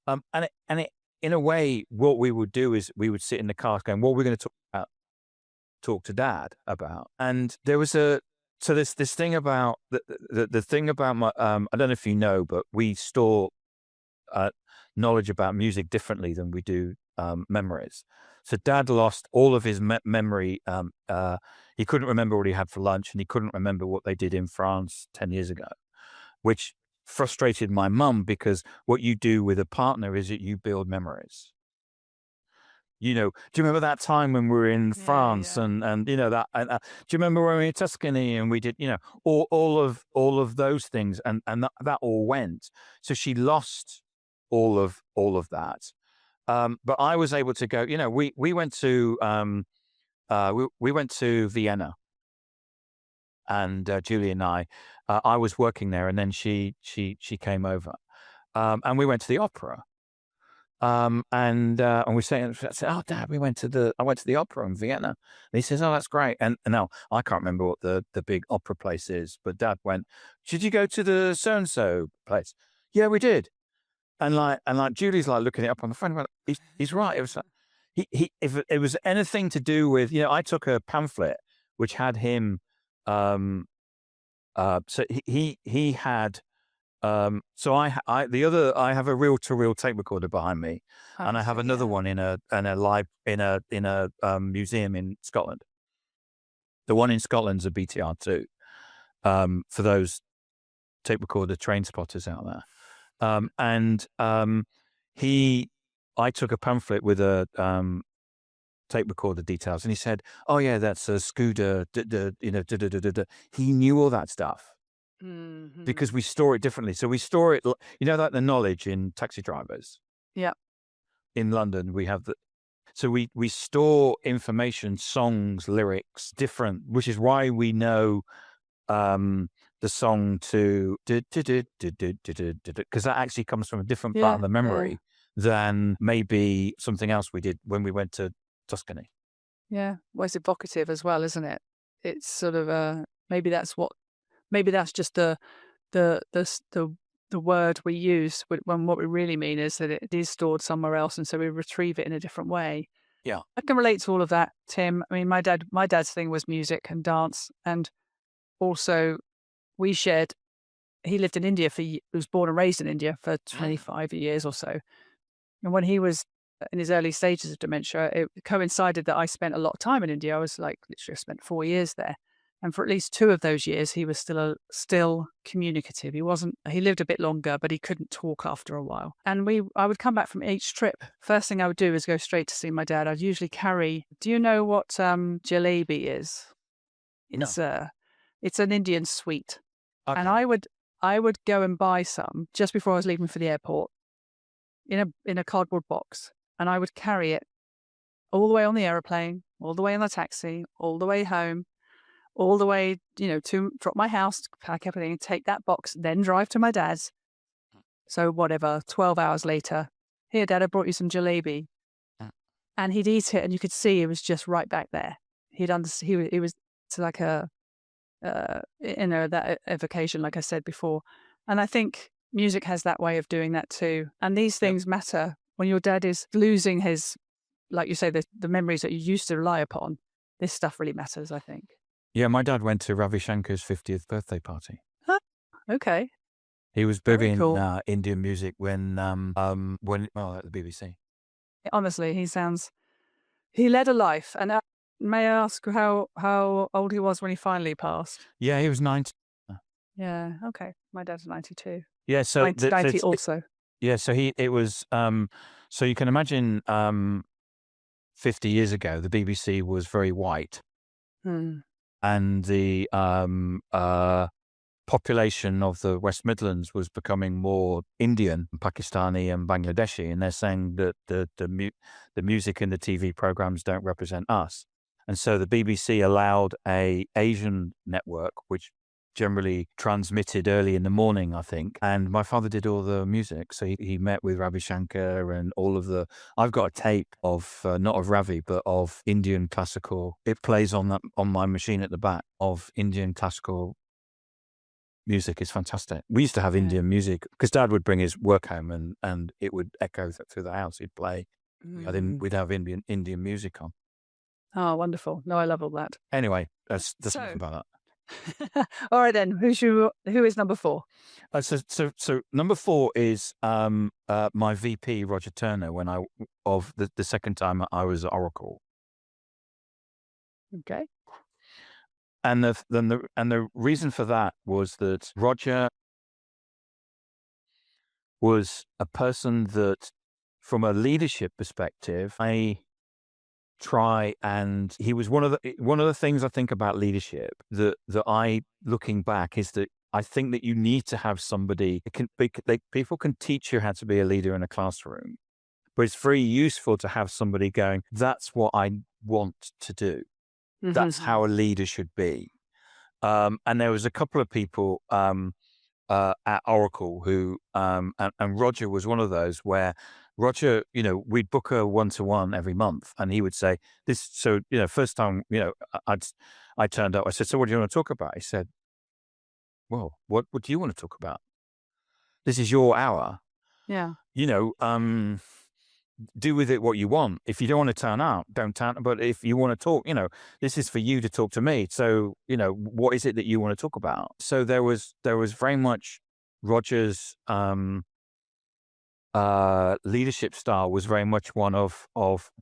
In a way, what we would do is we would sit in the car going, what are we going to talk to dad about? And there was this thing about the thing about my, I don't know if you know, but we store knowledge about music differently than we do memories. So dad lost all of his memory. He couldn't remember what he had for lunch and he couldn't remember what they did in France 10 years ago, which frustrated my mum because what you do with a partner is that you build memories. Do you remember that time when we were in Yeah. France Yeah. and that? Do you remember when we were in Tuscany and we did, all of those things and that all went. So she lost all of that. But I was able to go. We went to we went to Vienna, and Julie and I was working there, and then she came over, and we went to the opera. And we said, "Oh, Dad, I went to the opera in Vienna." And he says, "Oh, that's great." And now I can't remember what the big opera place is, but Dad went, "Did you go to the so and so place?" "Yeah, we did." And Julie's like looking it up on the phone. Went, he's right. It was like, if it was anything to do with, I took a pamphlet which had him. So he had. So I have a reel to reel tape recorder behind me, and I I have see. another Yeah. one in a museum in Scotland. The one in Scotland's a BTR2. For those tape recorder train spotters out there. I took a pamphlet with a tape recorder details, and he said, "Oh yeah, that's a Scooter." He knew all that stuff Hmm. because we store it differently. So we store it, like the knowledge in taxi drivers Yeah. in London. We have so we store information, songs, lyrics, different, which is why we know the song to because that actually comes from a different part of Yeah. the Yeah. memory than maybe something else we did when we went to Tuscany. Yeah. Well, it's evocative as well, isn't it? It's sort of maybe that's just the word we use when what we really mean is that it is stored somewhere else, and so we retrieve it in a different way. Yeah. I can relate to all of that, Tim. I mean, my dad's thing was music and dance, and also we shared. He lived in India he was born and raised in India for 25 years or so. And when he was in his early stages of dementia, it coincided that I spent a lot of time in India. I was like, literally, I spent 4 years there. And for at least 2 of those years, he was still communicative. He lived a bit longer, but he couldn't talk after a while. And I would come back from each trip. First thing I would do is go straight to see my dad. I'd usually do you know what jalebi is? No. It's it's an Indian sweet. And Okay. I would go and buy some just before I was leaving for the airport in a cardboard box, and I would carry it all the way on the aeroplane, all the way in the taxi, all the way home, all the way, to drop my house, pack everything, take that box, then drive to my dad's, So whatever, 12 hours later, here, Dad, I brought you some jalebi. Mm. And he'd eat it, and you could see he was just right back there. He was it's like a, that evocation, like I said before. And I think music has that way of doing that too. And these Yep. things matter when your dad is losing his, like you say, the memories that you used to rely upon. This stuff really matters, I think. Yeah, my dad went to Ravi Shankar's 50th birthday party. Huh, okay, He was big very in cool. Indian music when at the BBC. Honestly, he led a life. And may I ask how old he was when he finally passed? Yeah, he was 90. Yeah, okay. My dad's 92. Yeah, so 90 also. yeah, so it was so you can imagine 50 years ago the BBC was very white, Hmm. and the population of the West Midlands was becoming more Indian, Pakistani, and Bangladeshi, and they're saying that the music in the TV programs don't represent us, and so the BBC allowed a Asian network, which generally transmitted early in the morning, I think. And my father did all the music, so he met with Ravi Shankar and all of the. I've got a tape of not of Ravi, but of Indian classical. It plays on my machine at the back of Indian classical music. Is fantastic. We used to have Yeah. Indian music because Dad would bring his work home and it would echo through the house. He'd play. Mm. We'd have Indian music on. Oh, wonderful. No, I love all that. Anyway, that's enough So, about that. all right then. Who is number 4? So number 4 is my VP Roger Turner when the second time I was at Oracle, Okay. and the reason for that was that Roger was a person that, from a leadership perspective, he was one of the things I think about leadership that I, looking back, is that I think that you need to have somebody. People can teach you how to be a leader in a classroom, but it's very useful to have somebody going, that's what I want to do. That's Mm-hmm. how a leader should be. And there was a couple of people at Oracle who, and Roger was one of those where Roger, we'd book a 1-to-1 every month, and he would say this. So, first time, I turned up, I said, so what do you want to talk about? He said, well, what do you want to talk about? This is your hour, Yeah. do with it what you want. If you don't want to turn up, don't turn up. But if you want to talk, this is for you to talk to me. So, what is it that you want to talk about? So there was very much Roger's leadership style was very much one of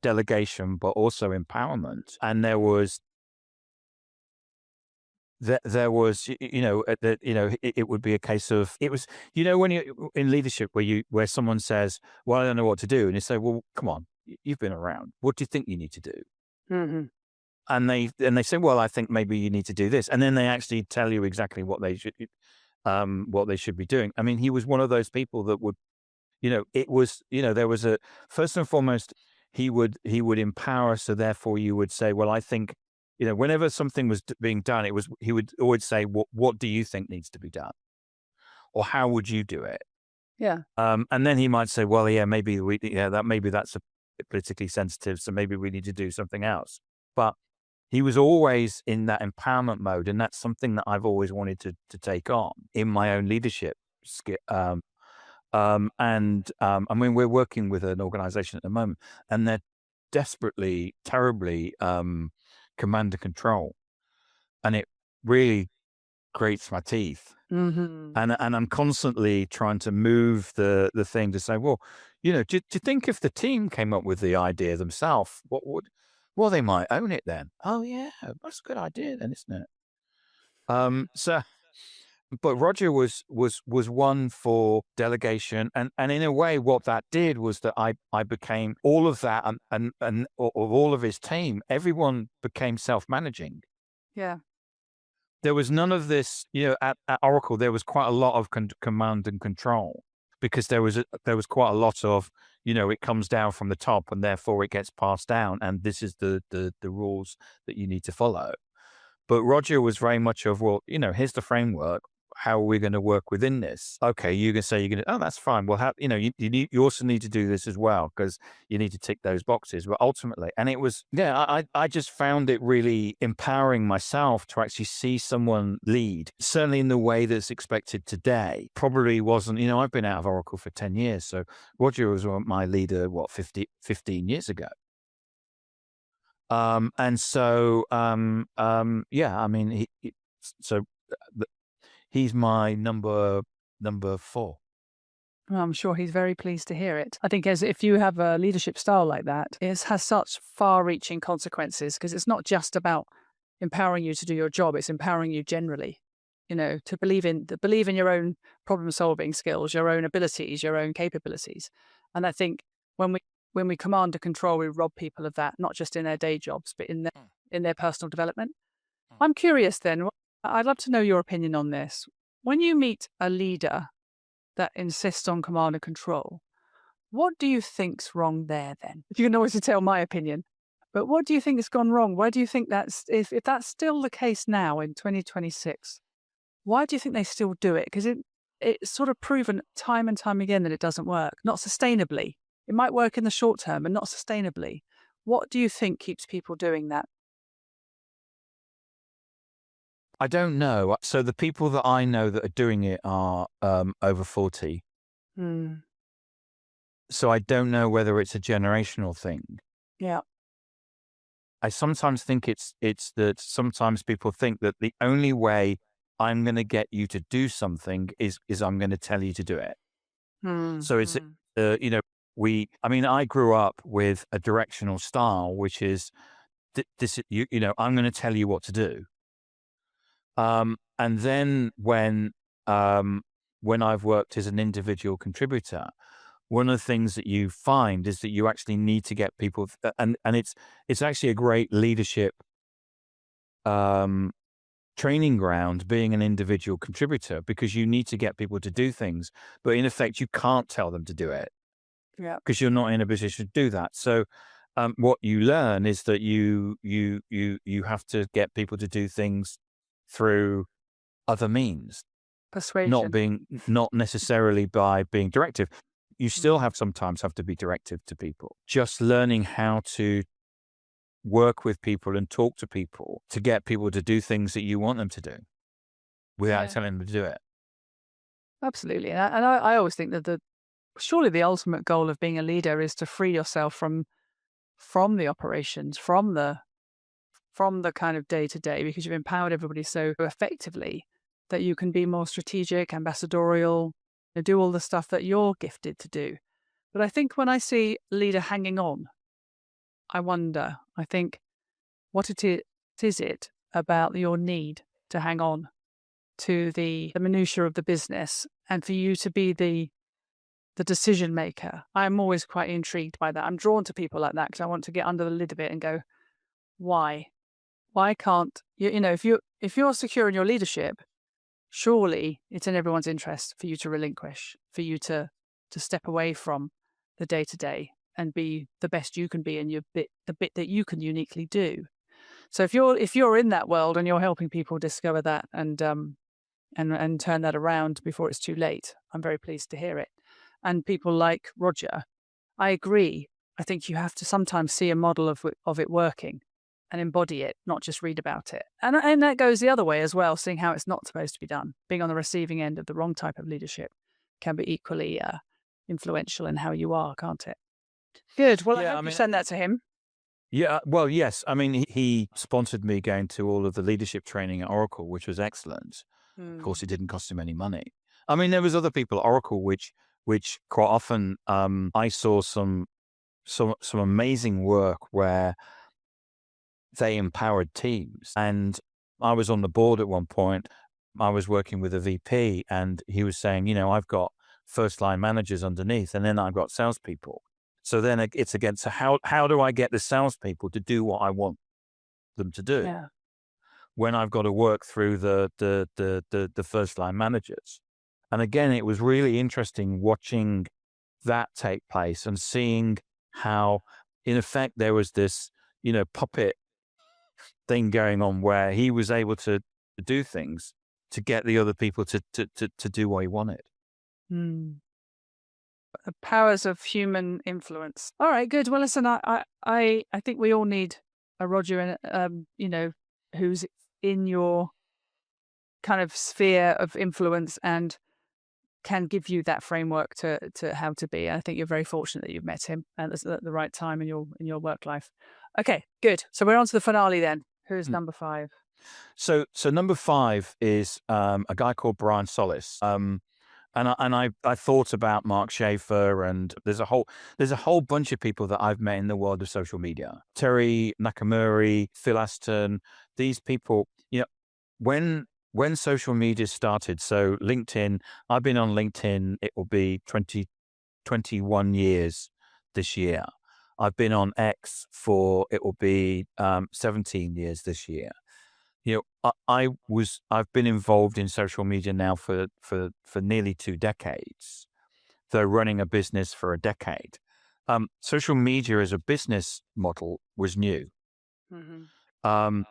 delegation, but also empowerment. And there was it would be a case of, it was, when you're in leadership where someone says, well, I don't know what to do. And you say, well, come on, you've been around. What do you think you need to do? Mm-hmm. And they say, well, I think maybe you need to do this. And then they actually tell you exactly what they should be doing. I mean, he was one of those people that would, it was, there was first and foremost, he would empower. So therefore you would say, well, I think, whenever something was being done, he would always say, what do you think needs to be done? Or how would you do it? Yeah. And then he might say, well, yeah, maybe that's a bit politically sensitive. So maybe we need to do something else. But he was always in that empowerment mode. And that's something that I've always wanted to take on in my own leadership skill. I mean, we're working with an organization at the moment, and they're desperately, terribly command and control, and it really grates my teeth. Mm-hmm. And I'm constantly trying to move the thing to say, well, do you think if the team came up with the idea themselves, well, they might own it then. Oh yeah, that's a good idea then, isn't it? So. But Roger was one for delegation, and in a way, what that did was that I became all of that, and of all of his team, everyone became self-managing. Yeah. There was none of this, at Oracle. There was quite a lot of command and control, because there was quite a lot of, it comes down from the top, and therefore it gets passed down, and this is the rules that you need to follow. But Roger was very much of, well, here's the framework. how are we going to work within this? Okay, you can say you're going to, oh, that's fine. Well, how, you also need to do this as well because you need to tick those boxes. But ultimately, and it was, yeah, I just found it really empowering myself to actually see someone lead, certainly in the way that's expected today. Probably wasn't, I've been out of Oracle for 10 years. So Roger was my leader, 15 years ago. And so, yeah, I mean, so he's my number 4. Well, I'm sure he's very pleased to hear it. I think as if you have a leadership style like that, it has such far-reaching consequences because it's not just about empowering you to do your job; it's empowering you generally. To believe in your own problem-solving skills, your own abilities, your own capabilities. And I think when we command and control, we rob people of that, not just in their day jobs, but in their personal development. I'm curious then. I'd love to know your opinion on this. When you meet a leader that insists on command and control, what do you think's wrong there then? You can always tell my opinion, but what do you think has gone wrong? Why do you think if that's still the case now in 2026, why do you think they still do it? Because it's sort of proven time and time again that it doesn't work, not sustainably. It might work in the short term, but not sustainably. What do you think keeps people doing that? I don't know. So the people that I know that are doing it are over 40. Hmm. So I don't know whether it's a generational thing. Yeah. I sometimes think it's that sometimes people think that the only way I'm going to get you to do something is I'm going to tell you to do it. Hmm. So it's, I grew up with a directional style, which is I'm going to tell you what to do. And then when I've worked as an individual contributor, one of the things that you find is that you actually need to get people, and it's actually a great leadership training ground being an individual contributor, because you need to get people to do things, but in effect you can't tell them to do it Yeah. because you're not in a position to do that. So what you learn is that you have to get people to do things through other means, Persuasion. not necessarily by being directive. You still Mm. sometimes have to be directive to people. Just learning how to work with people and talk to people to get people to do things that you want them to do without Yeah. telling them to do it. Absolutely. And I always think that surely the ultimate goal of being a leader is to free yourself from the operations, from the kind of day to day, because you've empowered everybody so effectively that you can be more strategic, ambassadorial, do all the stuff that you're gifted to do. But I think when I see a leader hanging on, I wonder, I think, what is it about your need to hang on to the minutiae of the business and for you to be the decision maker? I'm always quite intrigued by that. I'm drawn to people like that because I want to get under the lid of it and go, why? Why can't if you're secure in your leadership, surely it's in everyone's interest for you to relinquish, for you to step away from the day to day and be the best you can be in the bit that you can uniquely do. So if you're in that world and you're helping people discover that and turn that around before it's too late, I'm very pleased to hear it. And people like Roger, I agree. I think you have to sometimes see a model of it working and embody it, not just read about it. And that goes the other way as well, seeing how it's not supposed to be done. Being on the receiving end of the wrong type of leadership can be equally influential in how you are, can't it? Good. Well, I Yeah, hope I you mean, send that to him. yeah, well, yes. I mean, he sponsored me going to all of the leadership training at Oracle, which was excellent. Of Hmm. course, it didn't cost him any money. I mean, there was other people at Oracle, which quite often I saw some amazing work where they empowered teams. And I was on the board at one point. I was working with a VP, and he was saying, I've got first line managers underneath, and then I've got salespeople. So then it's again, so how do I get the salespeople to do what I want them to do Yeah. when I've got to work through the first line managers? And again, it was really interesting watching that take place and seeing how, in effect, there was this, puppet thing going on where he was able to do things to get the other people to do what he wanted. Mm. The powers of human influence. All right, good. Well, listen, I think we all need a Roger, and who's in your kind of sphere of influence and can give you that framework to how to be. I think you're very fortunate that you've met him at the right time in your work life. Okay, good. So we're on to the finale then. Who's Mm. number 5? So number 5 is a guy called Brian Solis. And I thought about Mark Schaefer, and there's a whole bunch of people that I've met in the world of social media. Terry Nakamura, Phil Aston, these people, when social media started, so LinkedIn, I've been on LinkedIn, it will be 21 years this year. I've been on X for, it will be 17 years this year. I've been involved in social media now for nearly 2 decades, though running a business for a decade. Social media as a business model was new. Mm-hmm. Um,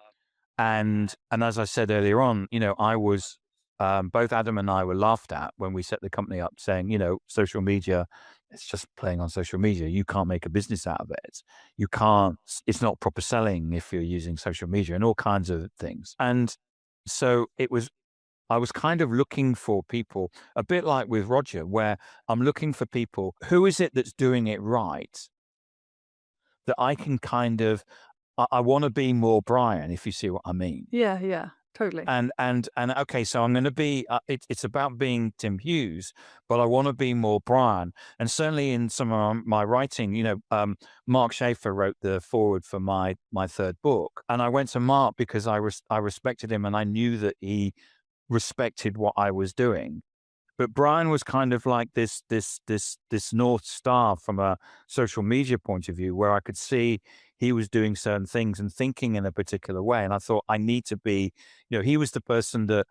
and as I said earlier on, I was, both Adam and I were laughed at when we set the company up, saying, social media, it's just playing on social media. You can't make a business out of it. You can't, it's not proper selling if you're using social media, and all kinds of things. And so I was kind of looking for people, a bit like with Roger, where I'm looking for people, who is it that's doing it right, that I can kind of, I want to be more Brian, if you see what I mean. Yeah, totally. And okay, so I'm going to be. It's about being Tim Hughes, but I want to be more Brian. And certainly in some of my writing, Mark Schaefer wrote the foreword for my third book, and I went to Mark because I respected him, and I knew that he respected what I was doing. But Brian was kind of like this North Star from a social media point of view, where I could see he was doing certain things and thinking in a particular way. And I thought, I need to be, he was the person that,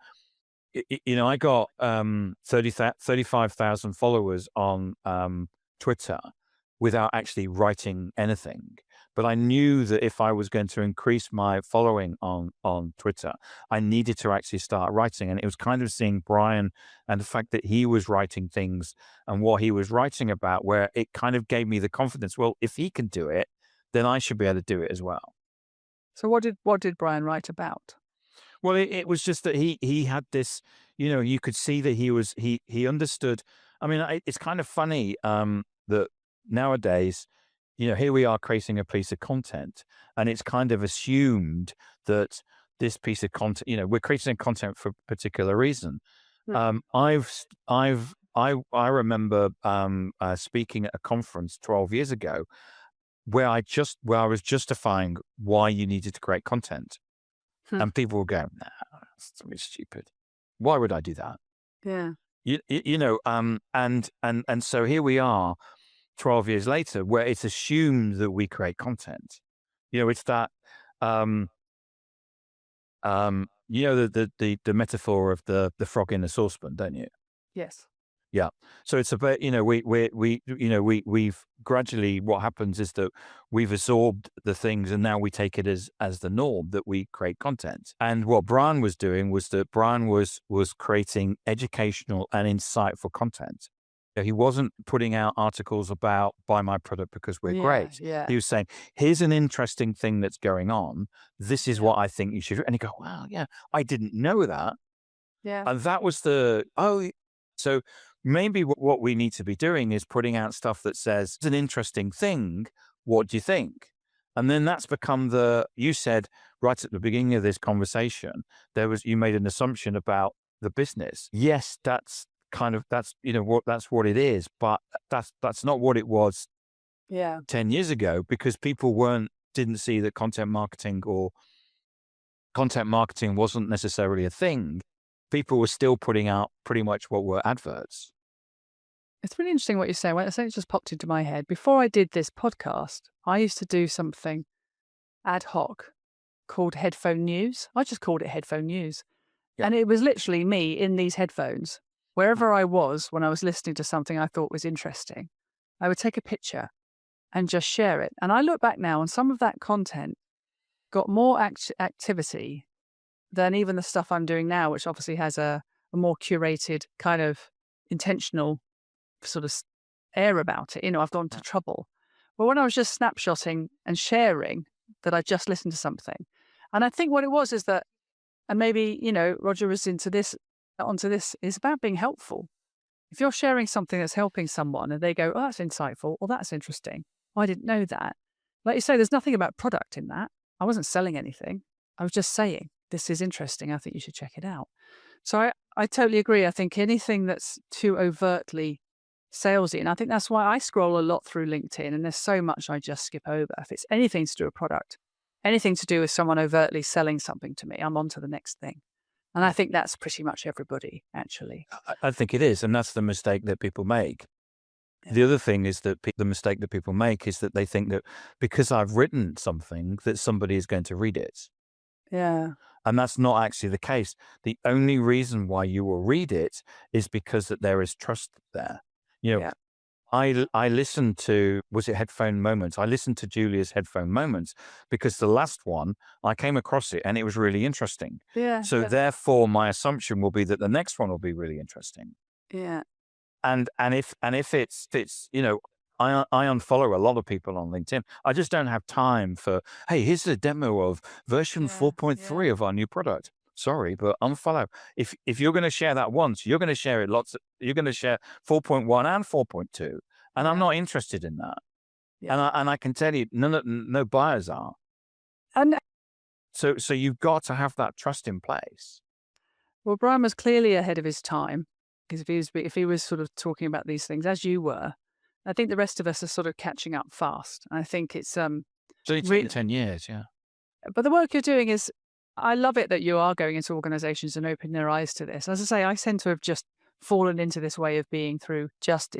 I got 35,000 followers on Twitter without actually writing anything. But I knew that if I was going to increase my following on Twitter, I needed to actually start writing. And it was kind of seeing Brian and the fact that he was writing things and what he was writing about, where it kind of gave me the confidence, well, if he can do it, then I should be able to do it as well. So what did Brian write about? Well, it was just that he had this, you could see that he understood. I mean, it's kind of funny that nowadays, here we are creating a piece of content, and it's kind of assumed that this piece of content, we're creating content for a particular reason. Mhm. I remember speaking at a conference 12 years ago where I was justifying why you needed to create content. Hmm. And people will go, nah, that's something stupid. Why would I do that? Yeah. And so here we are 12 years later, where it's assumed that we create content. It's that, the metaphor of the frog in the saucepan, don't you? Yes. Yeah. So it's about, we've gradually, what happens is that we've absorbed the things, and now we take it as the norm that we create content. And what Brian was doing was that Brian was creating educational and insightful content. He wasn't putting out articles about buy my product because we're great. Yeah. He was saying, here's an interesting thing that's going on. This is Yeah. what I think you should do. And you go, wow, yeah, I didn't know that. Yeah. And that was so maybe what we need to be doing is putting out stuff that says, it's an interesting thing. What do you think? And then that's become you said right at the beginning of this conversation, you made an assumption about the business. Yes, that's what it is, but that's not what it was Yeah. 10 years ago, because people didn't see that content marketing wasn't necessarily a thing. People were still putting out pretty much what were adverts. It's really interesting what you say. Something just popped into my head. Before I did this podcast, I used to do something ad hoc called headphone news. I just called it headphone news. Yeah. And it was literally me in these headphones, wherever I was when I was listening to something I thought was interesting. I would take a picture and just share it. And I look back now, and some of that content got more activity than even the stuff I'm doing now, which obviously has a more curated kind of intentional sort of air about it. I've gone to trouble. But when I was just snapshotting and sharing that I just listened to something, and I think what it was is that, and maybe, Roger was onto this, is about being helpful. If you're sharing something that's helping someone and they go, oh, that's insightful, or that's interesting, oh, I didn't know that. Like you say, there's nothing about product in that. I wasn't selling anything. I was just saying, this is interesting. I think you should check it out. So I totally agree. I think anything that's too overtly salesy, and I think that's why I scroll a lot through LinkedIn, and there's so much I just skip over. If it's anything to do with product, anything to do with someone overtly selling something to me, I'm on to the next thing. And I think that's pretty much everybody, actually. I think it is, and that's the mistake that people make. Yeah. The other thing is that the mistake that people make is that they think that because I've written something that somebody is going to read it. Yeah. And that's not actually the case. The only reason why you will read it is because that there is trust there. Yeah. I listened to, was it Headphone Moments? I listened to Julia's Headphone Moments because the last one, I came across it and it was really interesting. Yeah. So therefore my assumption will be that the next one will be really interesting. Yeah. And if it's I unfollow a lot of people on LinkedIn. I just don't have time for, hey, here's a demo of version 4.3 of our new product. Sorry, but unfollow. If you're going to share that once, you're going to share it you're going to share 4.1 and 4.2. And I'm not interested in that. Yeah. And I can tell you, no buyers are. And So you've got to have that trust in place. well, Brian was clearly ahead of his time, because if he was sort of talking about these things as you were, I think the rest of us are sort of catching up fast. I think it's It's only taken 10 years, yeah. But the work you're doing is, I love it that you are going into organizations and opening their eyes to this. As I say, I tend to have just fallen into this way of being through just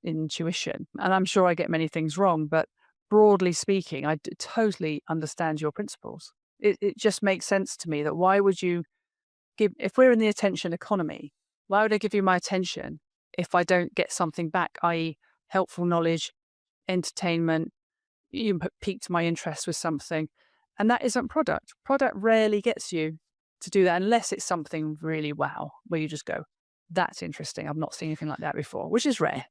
intuition. And I'm sure I get many things wrong, but broadly speaking, I totally understand your principles. It just makes sense to me that why would you if we're in the attention economy, why would I give you my attention if I don't get something back, i.e. helpful knowledge, entertainment, you piqued my interest with something. And that isn't product. Product rarely gets you to do that unless it's something really wow, where you just go, that's interesting. I've not seen anything like that before, which is rare.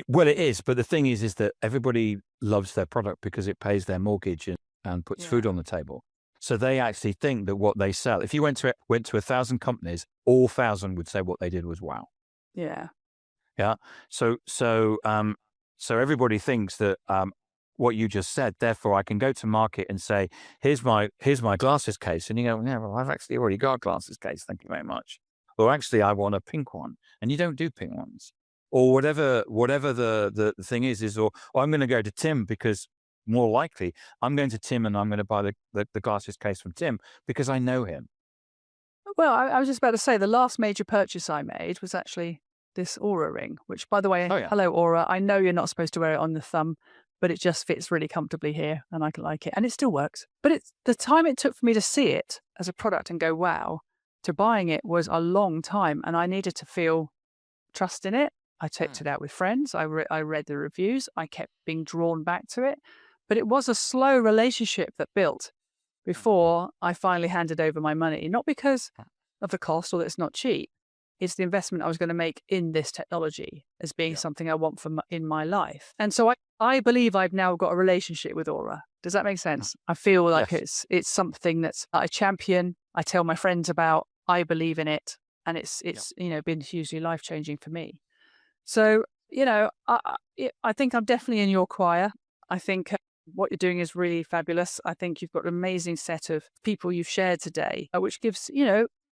Well, it is. But the thing is that everybody loves their product because it pays their mortgage and puts food on the table. So they actually think that what they sell, if you went to 1,000 companies, all 1,000 would say what they did was wow. Yeah. Yeah. So everybody thinks that what you just said, therefore I can go to market and say, here's my glasses case. And you go, yeah, well, I've actually already got a glasses case. Thank you very much. Or actually I want a pink one. And you don't do pink ones. Or whatever the thing is, or I'm going to go to Tim because more likely I'm going to Tim and I'm going to buy the glasses case from Tim because I know him. Well, I was just about to say the last major purchase I made was actually this Aura ring, which, by the way, hello, Aura. I know you're not supposed to wear it on the thumb, but it just fits really comfortably here and I like it. And it still works. But it's the time it took for me to see it as a product and go, wow, to buying it was a long time. And I needed to feel trust in it. I checked it out with friends. I read the reviews. I kept being drawn back to it. But it was a slow relationship that built before I finally handed over my money, not because of the cost or that it's not cheap. It's the investment I was going to make in this technology as being something I want in my life. And so I believe I've now got a relationship with Aura. Does that make sense? I feel like it's something that's I champion. I tell my friends about. I believe in it, and it's been hugely life-changing for me. So I think I'm definitely in your choir. I think what you're doing is really fabulous. I think you've got an amazing set of people you've shared today, which gives,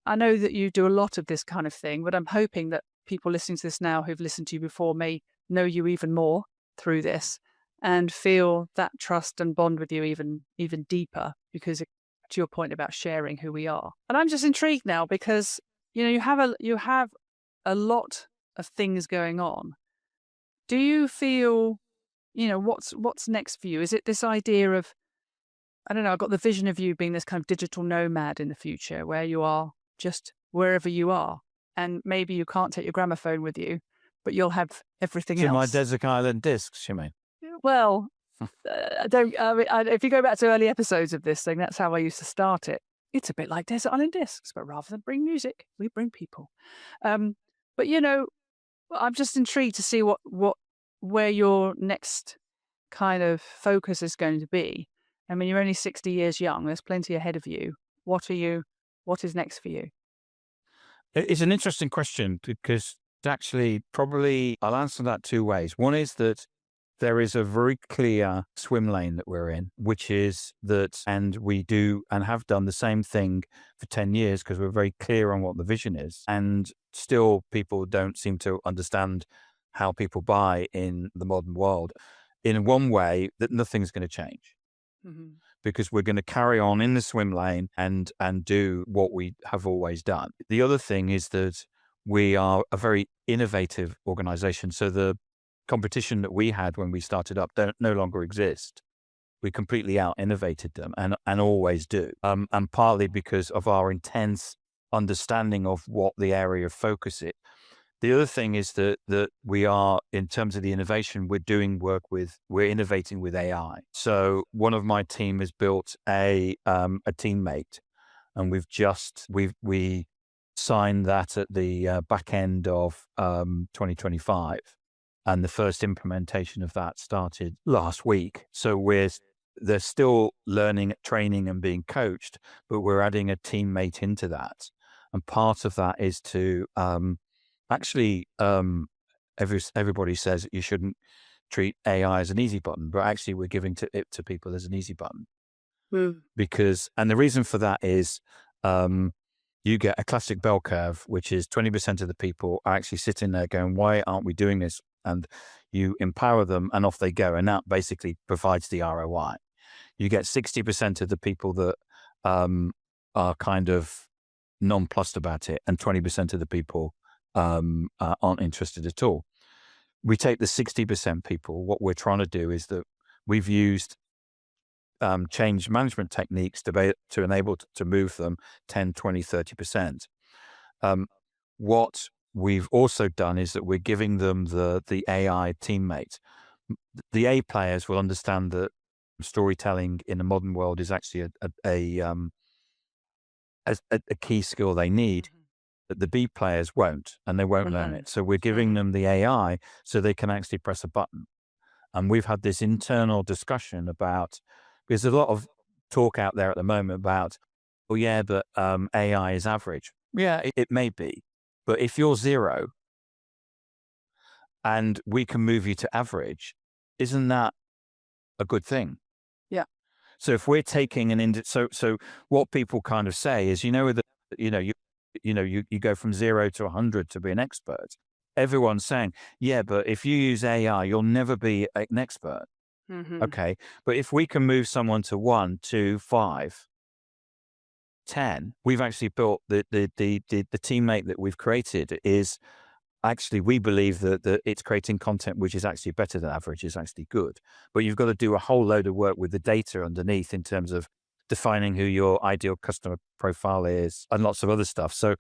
I know that you do a lot of this kind of thing, but I'm hoping that people listening to this now who've listened to you before may know you even more through this and feel that trust and bond with you even deeper, because to your point about sharing who we are. And I'm just intrigued now because, you have a lot of things going on. Do you feel, what's next for you? Is it this idea of, I don't know, I've got the vision of you being this kind of digital nomad in the future where you are just wherever you are, and maybe you can't take your gramophone with you, but you'll have everything else. My Desert Island discs, you mean? Well, if you go back to early episodes of this thing, that's how I used to start it. It's a bit like Desert Island Discs, but rather than bring music, we bring people. Um, but you know, I'm just intrigued to see where your next kind of focus is going to be. I mean, you're only 60 years young. There's plenty ahead of you. What is next for you? It's an interesting question because actually, probably I'll answer that two ways. One is that there is a very clear swim lane that we're in, which is that, and we do and have done the same thing for 10 years because we're very clear on what the vision is. And still, people don't seem to understand how people buy in the modern world in one way that nothing's going to change Mhm. because we're going to carry on in the swim lane and do what we have always done. The other thing is that we are a very innovative organization. So the competition that we had when we started up don't no longer exist. We completely out innovated them and always do. And partly because of our intense understanding of what the area of focus is. The other thing is that we are, in terms of the innovation, we're innovating with AI. So one of my team has built a teammate, and we signed that at the back end of 2025, and the first implementation of that started last week. So they're still learning, training, and being coached, but we're adding a teammate into that, and part of that is to actually, everybody says that you shouldn't treat AI as an easy button, but actually we're giving it to people as an easy button Mm. and the reason for that is, you get a classic bell curve, which is 20% of the people are actually sitting there going, why aren't we doing this? And you empower them and off they go. And that basically provides the ROI. You get 60% of the people that, are kind of nonplussed about it, and 20% of the people aren't interested at all. We take the 60% people. What we're trying to do is that we've used change management techniques to enable to move them 10, 20, 30%. What we've also done is that we're giving them the AI teammate. The A players will understand that storytelling in the modern world is actually a key skill they need, Mhm. that the B players won't, and they won't learn Mhm. it. So we're giving Mhm. them the AI so they can actually press a button. And we've had this internal discussion about, because there's a lot of talk out there at the moment about, well, yeah, but AI is average. Yeah, it may be. But if you're zero and we can move you to average, isn't that a good thing? Yeah. So if we're taking so what people kind of say is, that you go from 0 to 100 to be an expert. Everyone's saying, yeah, but if you use AI, you'll never be an expert. Mhm. Okay, but if we can move someone to 1, 2, 5, 10, we've actually built the teammate that we've created is actually, we believe that it's creating content which is actually better than average, is actually good. But you've got to do a whole load of work with the data underneath in terms of defining who your ideal customer profile is and lots of other stuff. So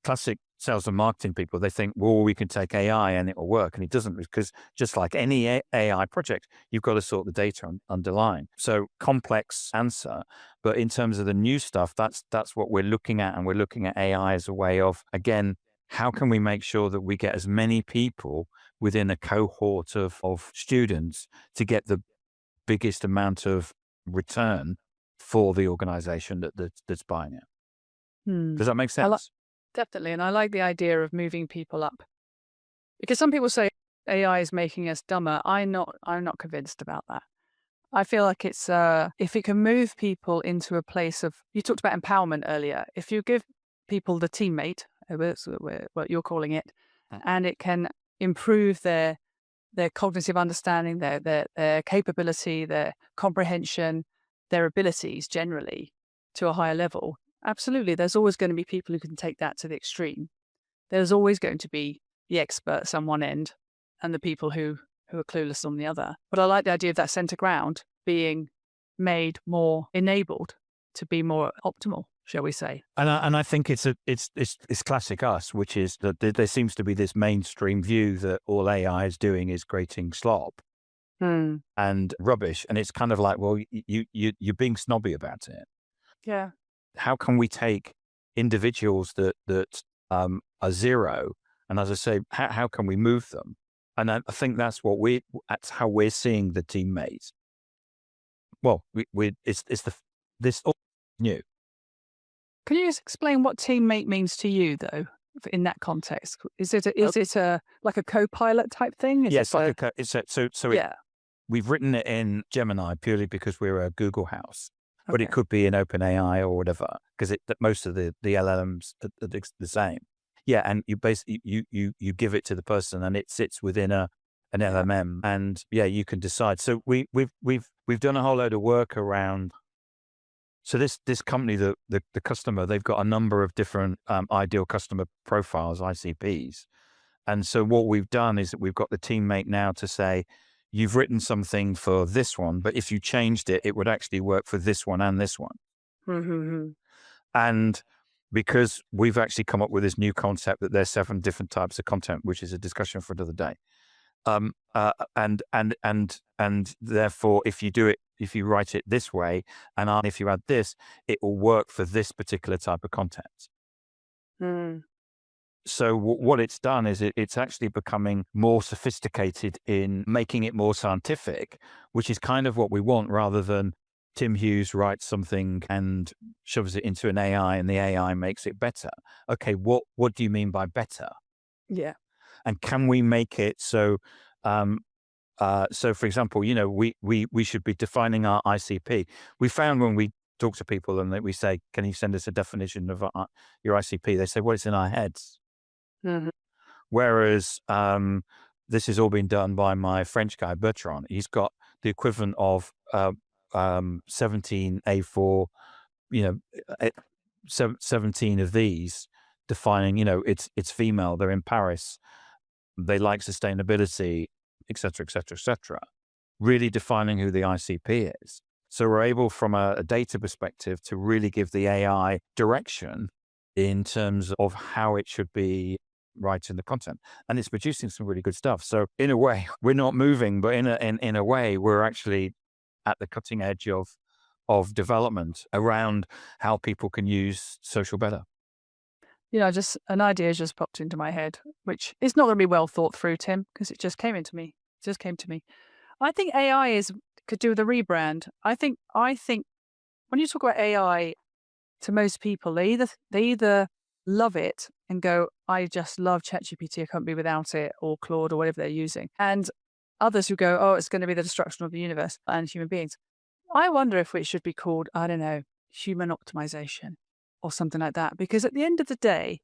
classic sales and marketing people, they think, well, we can take AI and it will work. And it doesn't, because just like any AI project, you've got to sort the data underlying. So complex answer. But in terms of the new stuff, that's what we're looking at. And we're looking at AI as a way of, again, how can we make sure that we get as many people within a cohort of students to get the biggest amount of return for the organization that's buying it? Hmm. Does that make I like sense? Definitely, and I like the idea of moving people up because some people say AI is making us dumber. I'm not convinced about that. I feel like it's if it can move people into a place of, you talked about empowerment earlier. If you give people the teammate, that's what you're calling it, and it can improve their cognitive understanding, their capability, their comprehension, their abilities generally to a higher level. Absolutely, there's always going to be people who can take that to the extreme. There's always going to be the experts on one end and the people who are clueless on the other. But I like the idea of that center ground being made more enabled to be more optimal, shall we say. And I think it's classic us, which is that there seems to be this mainstream view that all AI is doing is creating slop Hmm. and rubbish, and it's kind of like, well, you're being snobby about it. Yeah. how can we take individuals that are zero, and as I say, how can we move them? And I think that's how we're seeing the teammates. Well, it's this all new. Can you just explain what teammate means to you, though, in that context? Is it a like a co-pilot type thing? Is Yes, it like yeah? we've written it in Gemini purely because we're a Google house, but it Okay. could be in OpenAI or whatever, because most of the LLMs are the same. Yeah, and you basically you give it to the person, and it sits within an Yeah. LMM, and yeah, you can decide. So we've done a whole load of work around. So this company, the customer, they've got a number of different ideal customer profiles, ICPs. And so what we've done is that we've got the teammate now to say, you've written something for this one, but if you changed it, it would actually work for this one and this one. Mm-hmm. And because we've actually come up with this new concept that there's 7 different types of content, which is a discussion for another day. And therefore, if you write it this way, and if you add this, it will work for this particular type of content. Mm. So what it's done is it's actually becoming more sophisticated in making it more scientific, which is kind of what we want, rather than Tim Hughes writes something and shoves it into an AI and the AI makes it better. Okay, what do you mean by better? Yeah. And can we make it so? So, for example, we should be defining our ICP. We found when we talk to people and that we say, "Can you send us a definition of your ICP?" They say, "Well, it's in our heads." Mhm. Whereas this has all been done by my French guy, Bertrand. He's got the equivalent of 17 A4, you know, eh, 17 of these defining, it's female, they're in Paris, they like sustainability, et cetera, et cetera, et cetera. Really defining who the ICP is. So we're able, from a data perspective, to really give the AI direction in terms of how it should be writing the content, and it's producing some really good stuff. So in a way, we're not moving, but in a way, we're actually at the cutting edge of development around how people can use social better. Just an idea just popped into my head, which is not going to be well thought through, Tim, because it just came into me. It just came to me. I think AI could do with a rebrand. I think when you talk about AI to most people, they either love it and go, I just love ChatGPT, I can't be without it, or Claude or whatever they're using. And others who go, oh, it's going to be the destruction of the universe and human beings. I wonder if it should be called, I don't know, human optimization or something like that. Because at the end of the day,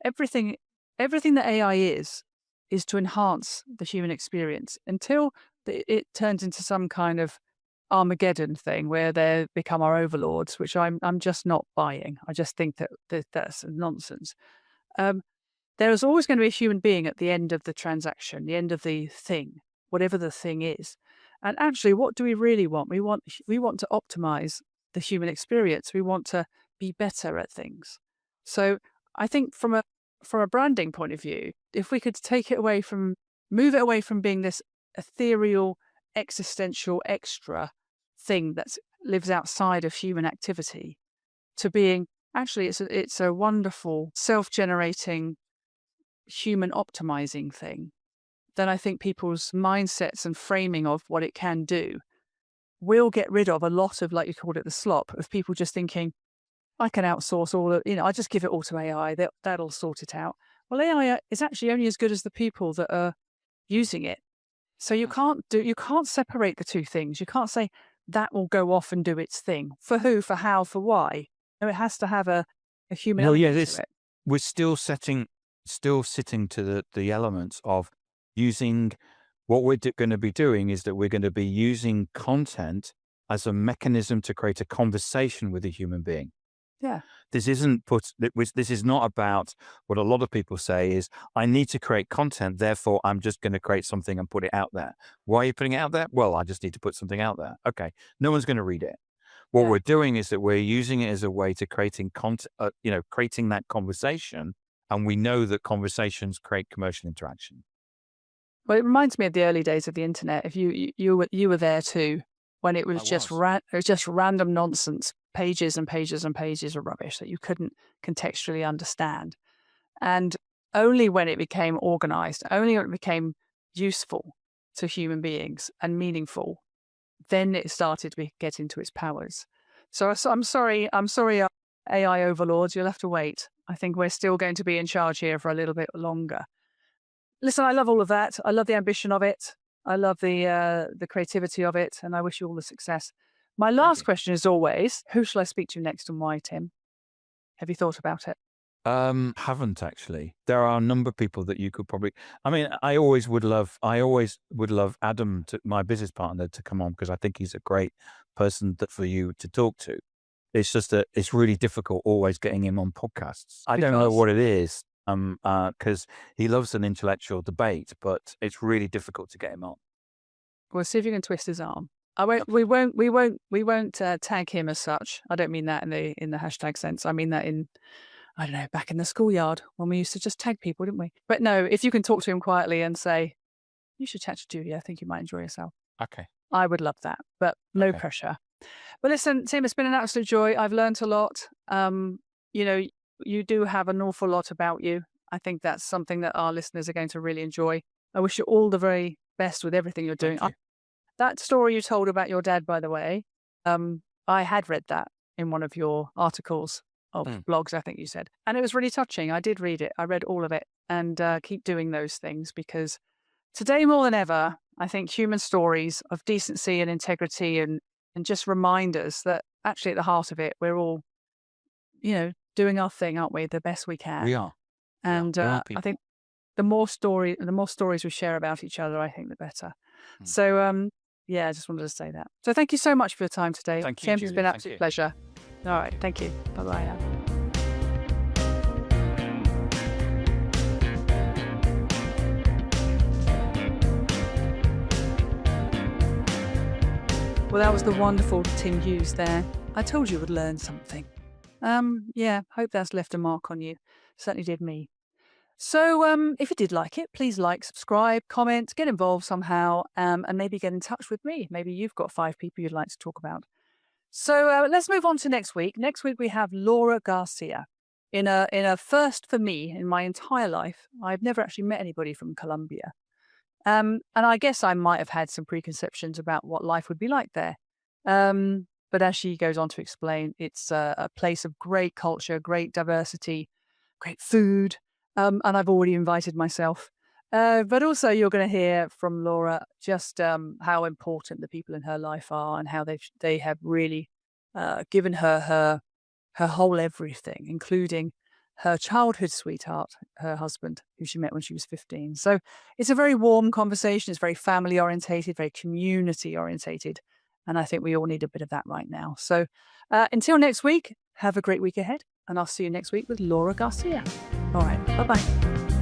everything everything that AI is to enhance the human experience until it turns into some kind of Armageddon thing where they become our overlords, which I'm just not buying. I just think that's nonsense. Um, there is always going to be a human being at the end of the transaction, the end of the thing, whatever the thing is. And actually, what do we really want? We want to optimize the human experience. We want to be better at things. So I think from a branding point of view, if we could move it away from being this ethereal, existential extra thing that lives outside of human activity, to being actually it's a wonderful self-generating human optimizing thing, then I think people's mindsets and framing of what it can do will get rid of a lot of, like you called it, the slop of people just thinking, I can outsource all of, I just give it all to AI, that'll sort it out. Well, AI is actually only as good as the people that are using it. So you can't separate the two things. You can't say that will go off and do its thing. For who, for how, for why? No, it has to have a human Well, yeah, element to it. we're still sitting to the elements of using. What we're going to be doing is that we're going to be using content as a mechanism to create a conversation with a human being. Yeah. This is not about what a lot of people say is, I need to create content, therefore I'm just going to create something and put it out there. Why are you putting it out there? Well, I just need to put something out there. Okay, no one's going to read it. What Yeah. we're doing is that we're using it as a way to creating content, creating that conversation, and we know that conversations create commercial interaction. Well, it reminds me of the early days of the internet. If you were there too, when it was I just was. it was just random nonsense, pages and pages and pages of rubbish that you couldn't contextually understand. And only when it became organized, only when it became useful to human beings and meaningful, then it started to get into its powers. So I'm sorry, AI overlords, you'll have to wait. I think we're still going to be in charge here for a little bit longer. Listen, I love all of that. I love the ambition of it. I love the creativity of it, and I wish you all the success. My Thank last you. question is always, who shall I speak to next and why, Tim? Have you thought about it? Haven't actually. There are a number of people that you could probably. I mean, I always would love Adam, my business partner, to come on because I think he's a great person for you to talk to. It's just that it's really difficult always getting him on podcasts. I don't know Because what it is, because he loves an intellectual debate, but it's really difficult to get him on. we'll see if you can twist his arm. I won't. Okay. We won't tag him as such. I don't mean that in the hashtag sense. I mean that in, I don't know, back in the schoolyard when we used to just tag people, didn't we? But no, if you can talk to him quietly and say, you should chat to Julia, I think you might enjoy yourself. Okay. I would love that, but no Okay. pressure. But listen, Tim, it's been an absolute joy. I've learned a lot. You know, you do have an awful lot about you. I think that's something that our listeners are going to really enjoy. I wish you all the very best with everything you're doing. Thank you. That story you told about your dad, by the way, I had read that in one of your articles of Mm. blogs, I think you said. And it was really touching. I did read it. I read all of it. And keep doing those things because today more than ever, I think human stories of decency and integrity and just remind us that actually at the heart of it, we're all, doing our thing, aren't we? The best we can. We are. And We are I people. think the more stories we share about each other, I think the better. Mm. So, yeah, I just wanted to say that. So thank you so much for your time today. Thank you, Tim, it's been Julia. an Thank absolute you. pleasure. All right. Thank you. Bye-bye now. Well, that was the wonderful Tim Hughes there. I told you would learn something. Yeah, hope that's left a mark on you. Certainly did me. So, if you did like it, please like, subscribe, comment, get involved somehow, and maybe get in touch with me. Maybe you've got 5 people you'd like to talk about. So, let's move on to next week. Next week we have Laura Garcia. In a first for me in my entire life, I've never actually met anybody from Colombia. And I guess I might have had some preconceptions about what life would be like there. But as she goes on to explain, it's a place of great culture, great diversity, great food. And I've already invited myself. But also, you're going to hear from Laura just how important the people in her life are and how they have really given her whole everything, including her childhood sweetheart, her husband, who she met when she was 15. So it's a very warm conversation. It's very family orientated, very community orientated. And I think we all need a bit of that right now. So until next week, have a great week ahead. And I'll see you next week with Laura Garcia. All right. Bye-bye.